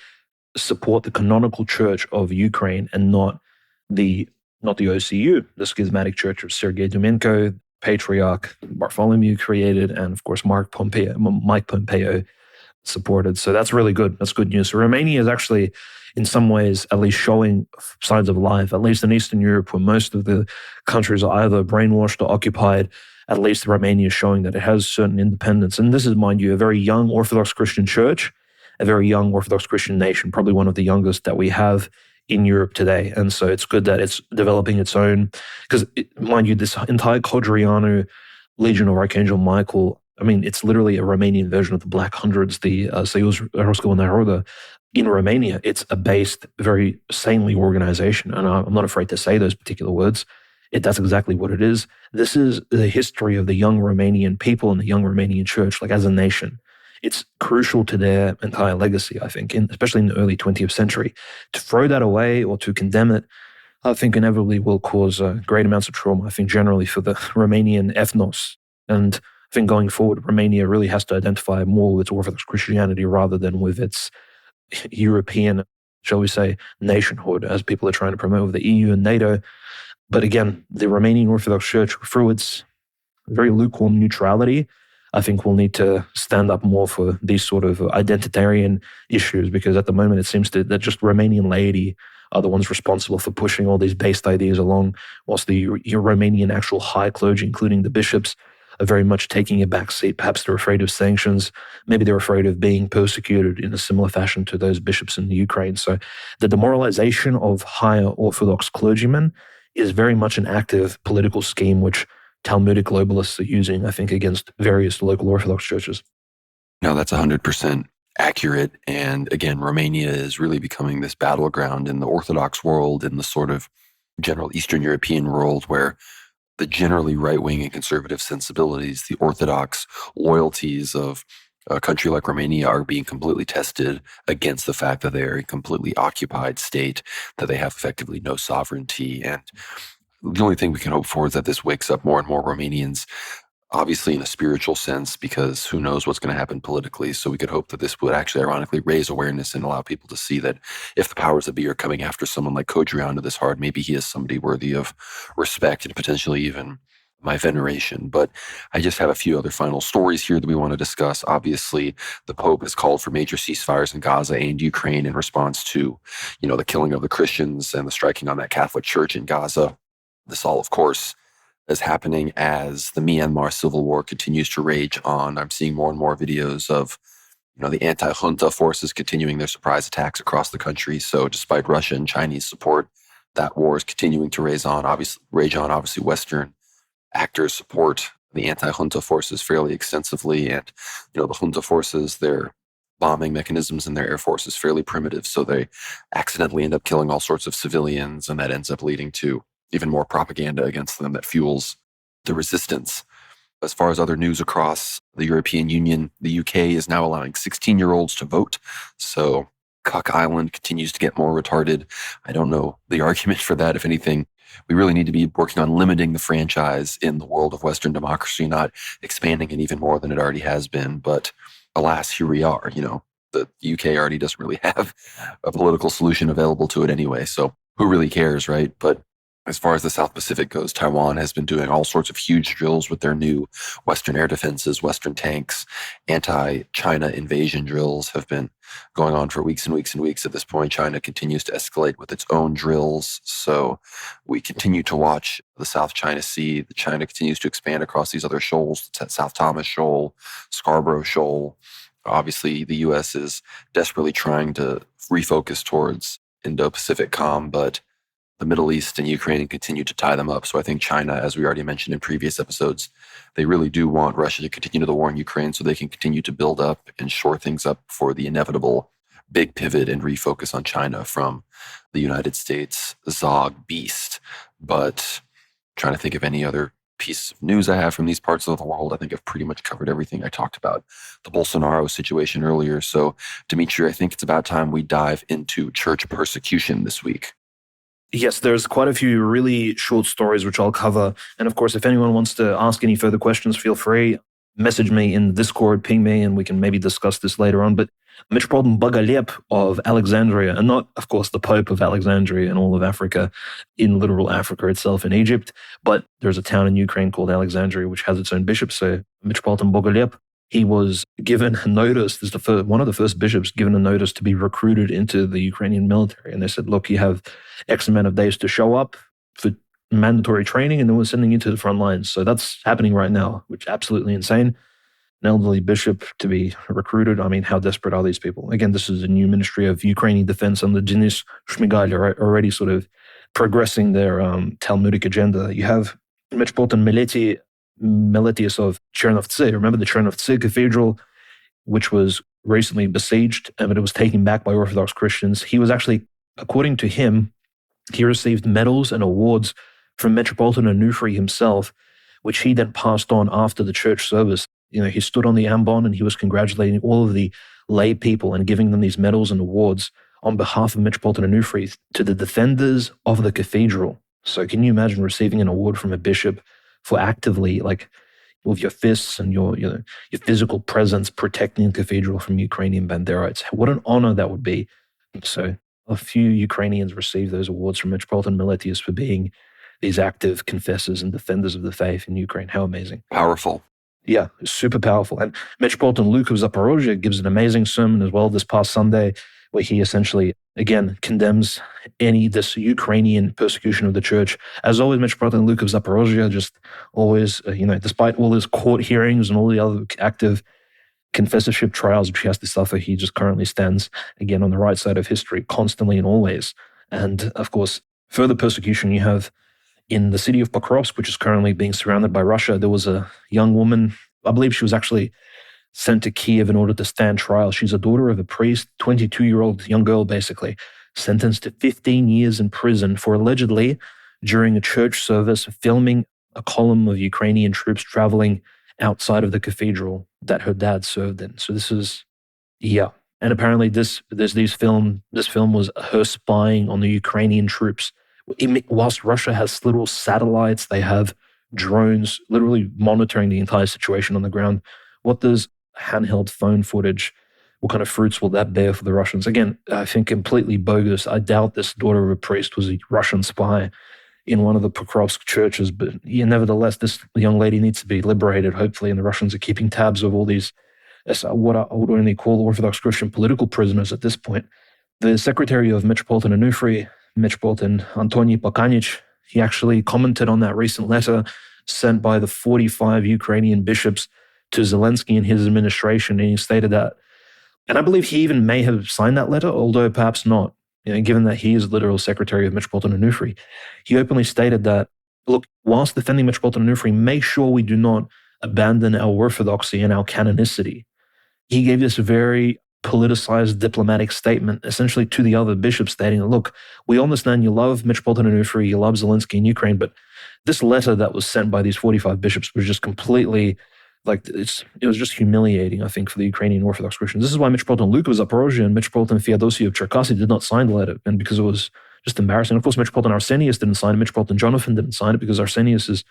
S2: support the canonical church of Ukraine and not the OCU, the schismatic church of Sergei Domenko, Patriarch Bartholomew created, and of course Mike Pompeo supported. So that's really good. That's good news. So Romania is actually, in some ways, at least showing signs of life, at least in Eastern Europe, where most of the countries are either brainwashed or occupied. At least Romania is showing that it has certain independence. And this is, mind you, a very young Orthodox Christian church, a very young Orthodox Christian nation, probably one of the youngest that we have in Europe today. And so it's good that it's developing its own, because mind you, this entire Codreanu Legion of Archangel Michael, it's literally a Romanian version of the Black Hundreds, the Soyuz Ruskого Naroda in Romania. It's a based, very sanely organization. And I'm not afraid to say those particular words. That's exactly what it is. This is the history of the young Romanian people and the young Romanian church, as a nation. It's crucial to their entire legacy, I think, especially in the early 20th century. To throw that away or to condemn it, I think inevitably will cause great amounts of trauma, I think, generally for the Romanian ethnos. And I think going forward, Romania really has to identify more with its Orthodox Christianity rather than with its European, shall we say, nationhood, as people are trying to promote with the EU and NATO. But again, the Romanian Orthodox Church, through its very lukewarm neutrality, I think we'll need to stand up more for these sort of identitarian issues, because at the moment it seems that just Romanian laity are the ones responsible for pushing all these based ideas along, whilst the Romanian actual high clergy, including the bishops, are very much taking a back seat. Perhaps they're afraid of sanctions. Maybe they're afraid of being persecuted in a similar fashion to those bishops in the Ukraine. So the demoralization of higher Orthodox clergymen is very much an active political scheme which Talmudic globalists are using, I think, against various local Orthodox churches.
S1: No, that's 100% accurate. And again, Romania is really becoming this battleground in the Orthodox world, in the sort of general Eastern European world, where the generally right-wing and conservative sensibilities, the Orthodox loyalties of a country like Romania are being completely tested against the fact that they are a completely occupied state, that they have effectively no sovereignty. And the only thing we can hope for is that this wakes up more and more Romanians, obviously in a spiritual sense, because who knows what's going to happen politically. So we could hope that this would actually ironically raise awareness and allow people to see that if the powers that be are coming after someone like Kodriana this hard, maybe he is somebody worthy of respect and potentially even my veneration. But I just have a few other final stories here that we want to discuss. Obviously, the Pope has called for major ceasefires in Gaza and Ukraine in response to, the killing of the Christians and the striking on that Catholic church in Gaza. This all, of course, is happening as the Myanmar civil war continues to rage on. I'm seeing more and more videos of, the anti-junta forces continuing their surprise attacks across the country. So despite Russia and Chinese support, that war is continuing to rage on. Obviously, Western actors support the anti-junta forces fairly extensively. And, the junta forces, their bombing mechanisms in their air force is fairly primitive. So they accidentally end up killing all sorts of civilians, and that ends up leading to even more propaganda against them that fuels the resistance. As far as other news across the European Union, the UK is now allowing 16-year-olds to vote. So Cook Island continues to get more retarded. I don't know the argument for that. If anything, we really need to be working on limiting the franchise in the world of Western democracy, not expanding it even more than it already has been. But alas, here we are. The UK already doesn't really have a political solution available to it anyway. So who really cares, right? But as far as the South Pacific goes, Taiwan has been doing all sorts of huge drills with their new Western air defenses, Western tanks. Anti-China invasion drills have been going on for weeks and weeks and weeks. At this point, China continues to escalate with its own drills. So we continue to watch the South China Sea. China continues to expand across these other shoals, South Thomas Shoal, Scarborough Shoal. Obviously, the U.S. is desperately trying to refocus towards Indo-Pacific comm, but the Middle East and Ukraine continue to tie them up. So I think China, as we already mentioned in previous episodes, they really do want Russia to continue the war in Ukraine so they can continue to build up and shore things up for the inevitable big pivot and refocus on China from the United States Zog beast. But trying to think of any other pieces of news I have from these parts of the world. I think I've pretty much covered everything. I talked about the Bolsonaro situation earlier. So Dimitri, I think it's about time we dive into church persecution this week.
S2: Yes, there's quite a few really short stories which I'll cover. And of course, if anyone wants to ask any further questions, feel free. Message me in the Discord, ping me, and we can maybe discuss this later on. But Metropolitan Bogalep of Alexandria, and not, of course, the Pope of Alexandria and all of Africa, in literal Africa itself in Egypt, but there's a town in Ukraine called Alexandria which has its own bishop. So Metropolitan Bogalep, he was given a notice, this is one of the first bishops given a notice to be recruited into the Ukrainian military. And they said, look, you have X amount of days to show up for mandatory training, and then we're sending you to the front lines. So that's happening right now, which is absolutely insane. An elderly bishop to be recruited. I mean, how desperate are these people? Again, this is a new Ministry of Ukrainian Defense under Denis Shmyhal, already sort of progressing their Talmudic agenda. You have Metropolitan Meletius of Chernovtsi. Remember the Chernovtsi Cathedral, which was recently besieged, but it was taken back by Orthodox Christians. He was actually, according to him, he received medals and awards from Metropolitan Onufri himself, which he then passed on after the church service. He stood on the ambon and he was congratulating all of the lay people and giving them these medals and awards on behalf of Metropolitan Onufri to the defenders of the cathedral. So can you imagine receiving an award from a bishop for actively, like, with your fists and your physical presence protecting the cathedral from Ukrainian banderites? What an honor that would be. So a few Ukrainians received those awards from Metropolitan Meletius for being these active confessors and defenders of the faith in Ukraine. How amazing.
S1: Powerful.
S2: Yeah, super powerful. And Metropolitan Luke of Zaporozhye gives an amazing sermon as well this past Sunday, where he essentially, again, condemns this Ukrainian persecution of the church. As always, Metropolitan Luke of Zaporozhye just always, despite all his court hearings and all the other active confessorship trials which he has to suffer, he just currently stands, again, on the right side of history constantly and always. And of course, further persecution you have in the city of Pokrovsk, which is currently being surrounded by Russia. There was a young woman, I believe she was actually sent to Kiev in order to stand trial. She's a daughter of a priest, 22-year-old young girl, basically, sentenced to 15 years in prison for allegedly, during a church service, filming a column of Ukrainian troops traveling outside of the cathedral that her dad served in. So this is, yeah. And apparently this film was her spying on the Ukrainian troops. Whilst Russia has little satellites, they have drones literally monitoring the entire situation on the ground. What does handheld phone footage, what kind of fruits will that bear for the Russians? Again, I think completely bogus. I doubt this daughter of a priest was a Russian spy in one of the Pokrovsk churches, but yeah, nevertheless, this young lady needs to be liberated, hopefully, and the Russians are keeping tabs of all these, what I would only call Orthodox Christian political prisoners at this point. The secretary of Metropolitan Onufry, Metropolitan Antony Pakanich, he actually commented on that recent letter sent by the 45 Ukrainian bishops to Zelensky and his administration, and he stated that, and I believe he even may have signed that letter, although perhaps not, given that he is literal secretary of Metropolitan Onufry. He openly stated that, look, whilst defending Metropolitan Onufry, make sure we do not abandon our orthodoxy and our canonicity. He gave this very politicized diplomatic statement essentially to the other bishops stating, look, we understand you love Metropolitan Onufry, you love Zelensky in Ukraine, but this letter that was sent by these 45 bishops was just completely, it was just humiliating, I think, for the Ukrainian Orthodox Christians. This is why Metropolitan Luke of Zaporozhye and Metropolitan Feodosy of Cherkasy did not sign the letter, and because it was just embarrassing. Of course, Metropolitan Arsenius didn't sign it, Metropolitan Jonathan didn't sign it because Arsenius is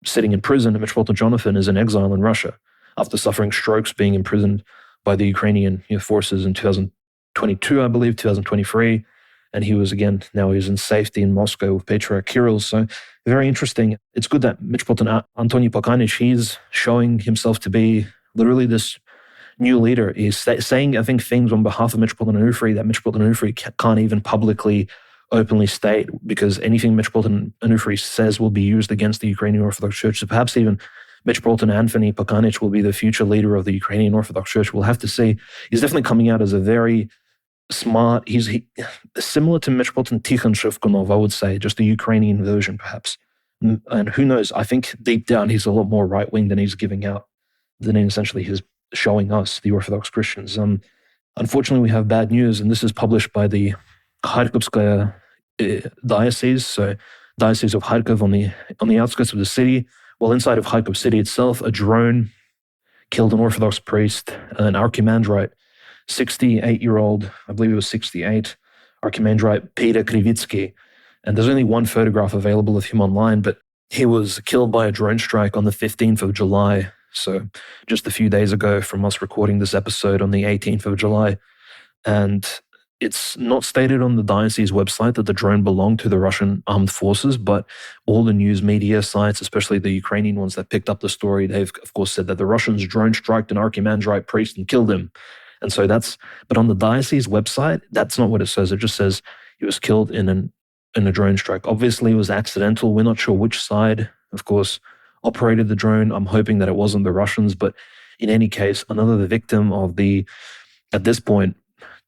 S2: sitting in prison and Metropolitan Jonathan is in exile in Russia after suffering strokes, being imprisoned by the Ukrainian forces in 2022, I believe, 2023. And he was, again, now he's in safety in Moscow with Patriarch Kirill. So very interesting. It's good that Metropolitan Antony Pakanich, he's showing himself to be literally this new leader. He's saying, I think, things on behalf of Metropolitan Onufry that Metropolitan Onufry can't even publicly, openly state, because anything Metropolitan Onufry says will be used against the Ukrainian Orthodox Church. So perhaps even Metropolitan Anthony Pakanich will be the future leader of the Ukrainian Orthodox Church. We'll have to see. He's definitely coming out as a very smart, he's similar to Metropolitan Tikhon Shevkunov, I would say, just a Ukrainian version perhaps. And who knows, I think deep down he's a lot more right-wing than he's giving out, than essentially he's showing us, the Orthodox Christians. Unfortunately, we have bad news, and this is published by the Kharkovskaya diocese, so Diocese of Kharkov on the outskirts of the city. Well, inside of Kharkov city itself, a drone killed an Orthodox priest, an archimandrite, 68-year-old, I believe he was 68, archimandrite Peter Krivitsky. And there's only one photograph available of him online, but he was killed by a drone strike on the 15th of July. So just a few days ago from us recording this episode on the 18th of July. And it's not stated on the diocese website that the drone belonged to the Russian armed forces, but all the news media sites, especially the Ukrainian ones that picked up the story, they've of course said that the Russians drone striked an archimandrite priest and killed him. And so but on the diocese website, that's not what it says. It just says he was killed in a drone strike. Obviously, it was accidental. We're not sure which side, of course, operated the drone. I'm hoping that it wasn't the Russians, but in any case, another victim of at this point,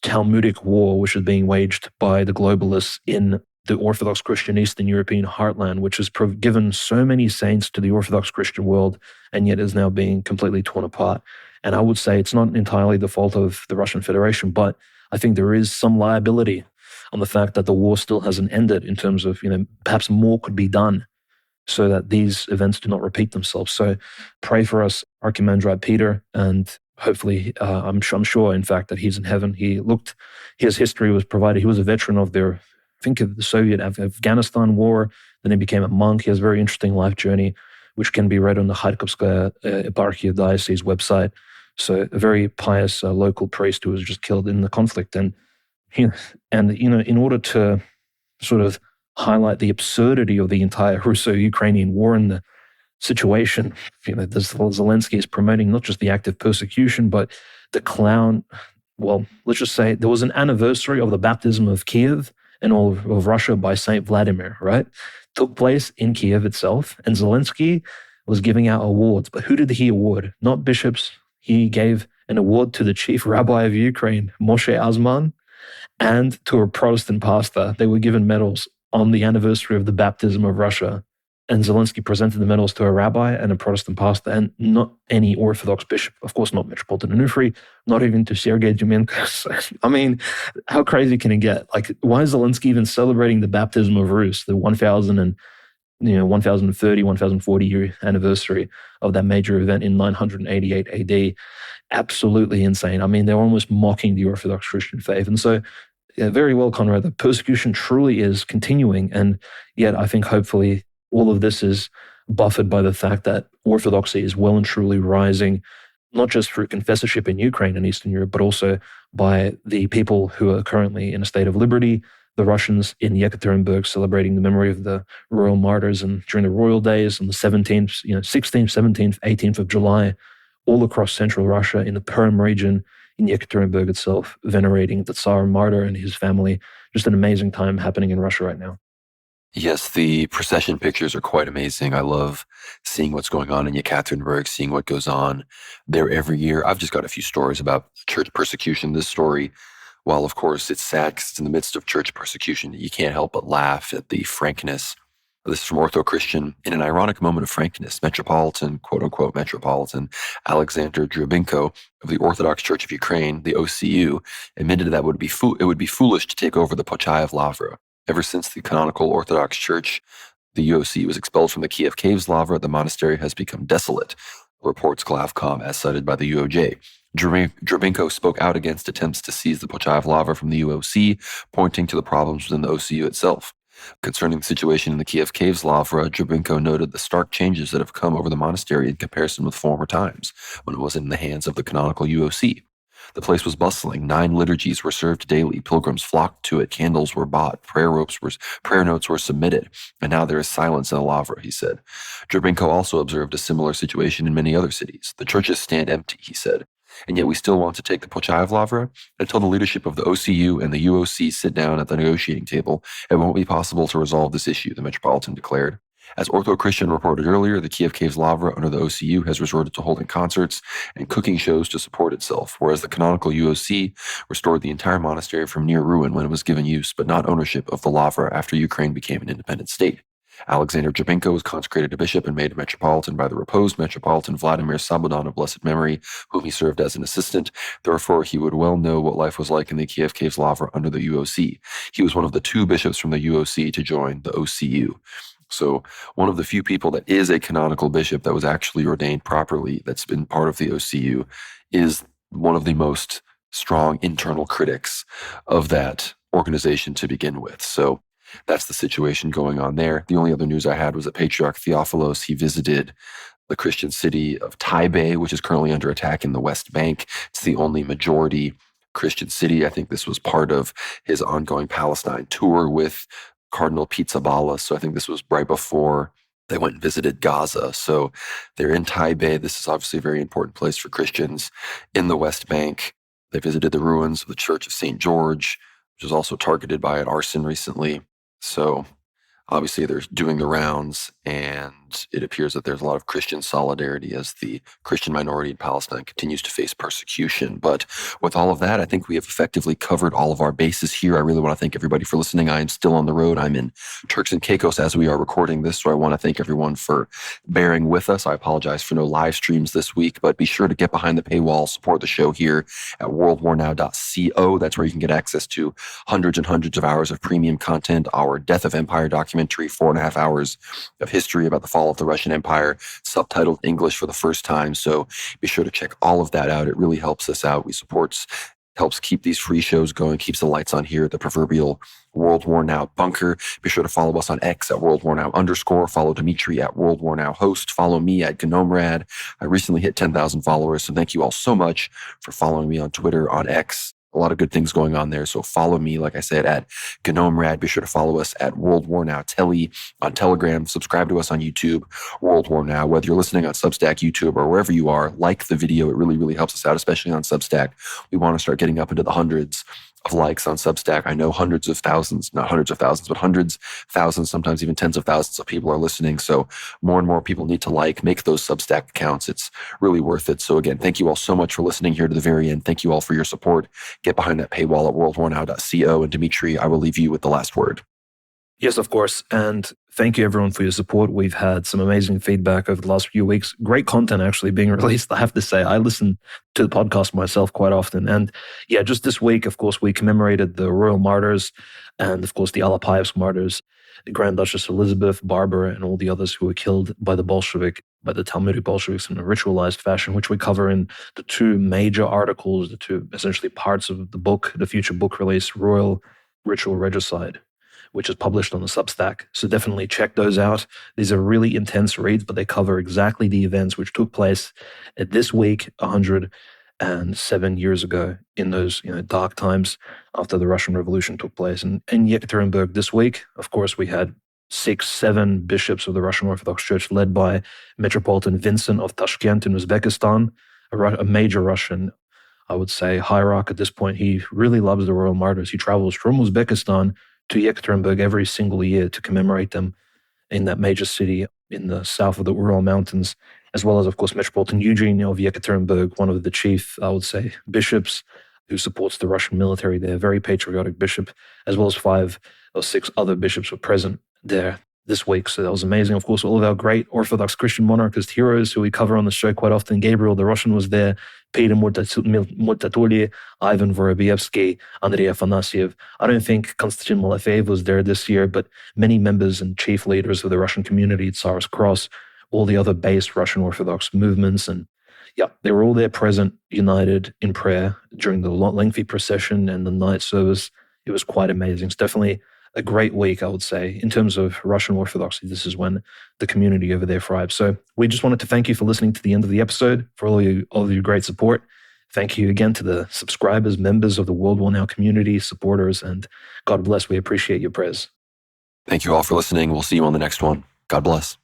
S2: Talmudic war, which is being waged by the globalists in the Orthodox Christian Eastern European heartland, which has given so many saints to the Orthodox Christian world, and yet is now being completely torn apart. And I would say it's not entirely the fault of the Russian Federation, but I think there is some liability on the fact that the war still hasn't ended, in terms of, perhaps more could be done so that these events do not repeat themselves. So pray for us, Archimandrite Peter, and hopefully, I'm sure, in fact, that he's in heaven. His history was provided. He was a veteran of the Soviet Afghanistan war. Then he became a monk. He has a very interesting life journey, which can be read on the Kharkovskaya Eparchia Diocese website. So a very pious local priest who was just killed in the conflict. And in order to sort of highlight the absurdity of the entire Russo-Ukrainian war and situation. Zelensky is promoting not just the act of persecution, but the clown. Well, let's just say there was an anniversary of the baptism of Kiev and all of Russia by Saint Vladimir, right? Took place in Kiev itself, and Zelensky was giving out awards. But who did he award? Not bishops. He gave an award to the chief rabbi of Ukraine, Moshe Azman, and to a Protestant pastor. They were given medals on the anniversary of the baptism of Russia. And Zelensky presented the medals to a rabbi and a Protestant pastor, and not any Orthodox bishop. Of course, not Metropolitan Onufry, not even to Sergei Dyumenko. I mean, how crazy can it get? Like, why is Zelensky even celebrating the baptism of Rus, the 1030, 1040 year anniversary of that major event in 988 AD? Absolutely insane. I mean, they're almost mocking the Orthodox Christian faith. And so, yeah, very well, Conrad, the persecution truly is continuing. And yet, I think hopefully all of this is buffered by the fact that Orthodoxy is well and truly rising, not just through confessorship in Ukraine and Eastern Europe, but also by the people who are currently in a state of liberty, the Russians in Yekaterinburg celebrating the memory of the royal martyrs and during the royal days on the 17th, 16th, 17th, 18th of July, all across central Russia in the Perm region, in Yekaterinburg itself, venerating the Tsar martyr and his family. Just an amazing time happening in Russia right now.
S1: Yes, the procession pictures are quite amazing. I love seeing what's going on in Yekaterinburg, seeing what goes on there every year. I've just got a few stories about church persecution. This story, while of course it's sad because it's in the midst of church persecution, you can't help but laugh at the frankness. This is from Ortho Christian. In an ironic moment of frankness, Metropolitan, quote unquote, Metropolitan Alexander Drubinko of the Orthodox Church of Ukraine, the OCU, admitted that it would be foolish to take over the Pochayev Lavra. Ever since the canonical Orthodox Church, the UOC, was expelled from the Kiev Caves Lavra, the monastery has become desolate, reports Glavcom, as cited by the UOJ. Drubinko spoke out against attempts to seize the Pochayev Lavra from the UOC, pointing to the problems within the OCU itself. Concerning the situation in the Kiev Caves Lavra, Drubinko noted the stark changes that have come over the monastery in comparison with former times, when it was in the hands of the canonical UOC. The place was bustling. 9 liturgies were served daily. Pilgrims flocked to it. Candles were bought. Prayer notes were submitted. And now there is silence in the Lavra, he said. Drubinko also observed a similar situation in many other cities. The churches stand empty, he said. And yet we still want to take the Pochayev Lavra? Until the leadership of the OCU and the UOC sit down at the negotiating table, it won't be possible to resolve this issue, the Metropolitan declared. As Ortho Christian reported earlier, the Kiev Caves Lavra under the OCU has resorted to holding concerts and cooking shows to support itself, whereas the canonical UOC restored the entire monastery from near ruin when it was given use, but not ownership of the Lavra after Ukraine became an independent state. Alexander Drubinko was consecrated a bishop and made a metropolitan by the reposed Metropolitan Vladimir Sabodan of blessed memory, whom he served as an assistant. Therefore, he would well know what life was like in the Kiev Caves Lavra under the UOC. He was one of the 2 bishops from the UOC to join the OCU. So one of the few people that is a canonical bishop that was actually ordained properly, that's been part of the OCU, is one of the most strong internal critics of that organization to begin with. So that's the situation going on there. The only other news I had was that Patriarch Theophilos, he visited the Christian city of Taipei, which is currently under attack in the West Bank. It's the only majority Christian city. I think this was part of his ongoing Palestine tour with Cardinal Pizzaballa. So I think this was right before they went and visited Gaza. So they're in Taipei. This is obviously a very important place for Christians in the West Bank. They visited the ruins of the Church of St. George, which was also targeted by an arson recently. So obviously they're doing the rounds, and it appears that there's a lot of Christian solidarity as the Christian minority in Palestine continues to face persecution. But with all of that, I think we have effectively covered all of our bases here. I really want to thank everybody for listening. I am still on the road. I'm in Turks and Caicos as we are recording this, so I want to thank everyone for bearing with us. I apologize for no live streams this week, but be sure to get behind the paywall, support the show here at worldwarnow.co. That's where you can get access to hundreds and hundreds of hours of premium content, our Death of Empire documentary, 4.5 hours of history about the fall of the Russian Empire, subtitled English for the first time. So be sure to check all of that out. It really helps us out. Helps keep these free shows going, keeps the lights on here at the proverbial World War Now bunker. Be sure to follow us on X at World War Now _. Follow Dimitri at World War Now host. Follow me at GnomeRad. I recently hit 10,000 followers, so thank you all so much for following me on Twitter, on X, a lot of good things going on there. So follow me, like I said, at GnomeRad. Be sure to follow us at World War Now Telly on Telegram. Subscribe to us on YouTube, World War Now. Whether you're listening on Substack, YouTube, or wherever you are, like the video. It really, really helps us out, especially on Substack. We want to start getting up into the hundreds of likes on Substack. I know hundreds of thousands, not hundreds of thousands, but hundreds, thousands, sometimes even tens of thousands of people are listening. So more and more people need to make those Substack accounts. It's really worth it. So again, thank you all so much for listening here to the very end. Thank you all for your support. Get behind that paywall at worldwarnow.co. And Dimitri, I will leave you with the last word.
S2: Yes, of course. And thank you everyone for your support. We've had some amazing feedback over the last few weeks. Great content actually being released. I have to say, I listen to the podcast myself quite often. And yeah, just this week, of course, we commemorated the royal martyrs and of course the Alapayevsk martyrs, the Grand Duchess Elizabeth, Barbara, and all the others who were killed by the Talmudic Bolsheviks in a ritualized fashion, which we cover in the two major articles, the two essentially parts of the book, the future book release, Royal Ritual Regicide, which is published on the Substack. So definitely check those out. These are really intense reads, but they cover exactly the events which took place at this week 107 years ago in those dark times after the Russian Revolution took place. And in Yekaterinburg this week, of course, we had 6-7 bishops of the Russian Orthodox Church led by Metropolitan Vincent of Tashkent in Uzbekistan, a major Russian, I would say, hierarch at this point. He really loves the royal martyrs. He travels from Uzbekistan to Yekaterinburg every single year to commemorate them in that major city in the south of the Ural Mountains, as well as, of course, Metropolitan Eugene of Yekaterinburg, one of the chief, I would say, bishops who supports the Russian military there, very patriotic bishop, as well as 5 or 6 other bishops were present there this week. So that was amazing. Of course, all of our great Orthodox Christian monarchist heroes who we cover on the show quite often. Gabriel the Russian was there, Peter Murtatuli, Ivan Vorobyevsky, Andrei Afanasyev. I don't think Konstantin Malafeev was there this year, but many members and chief leaders of the Russian community, Tsar's Cross, all the other base Russian Orthodox movements. And yeah, they were all there present, united in prayer during the lengthy procession and the night service. It was quite amazing. It's definitely a great week, I would say, in terms of Russian Orthodoxy. This is when the community over there thrives. So we just wanted to thank you for listening to the end of the episode, for all of your great support. Thank you again to the subscribers, members of the World War Now community, supporters, and God bless. We appreciate your prayers.
S1: Thank you all for listening. We'll see you on the next one. God bless.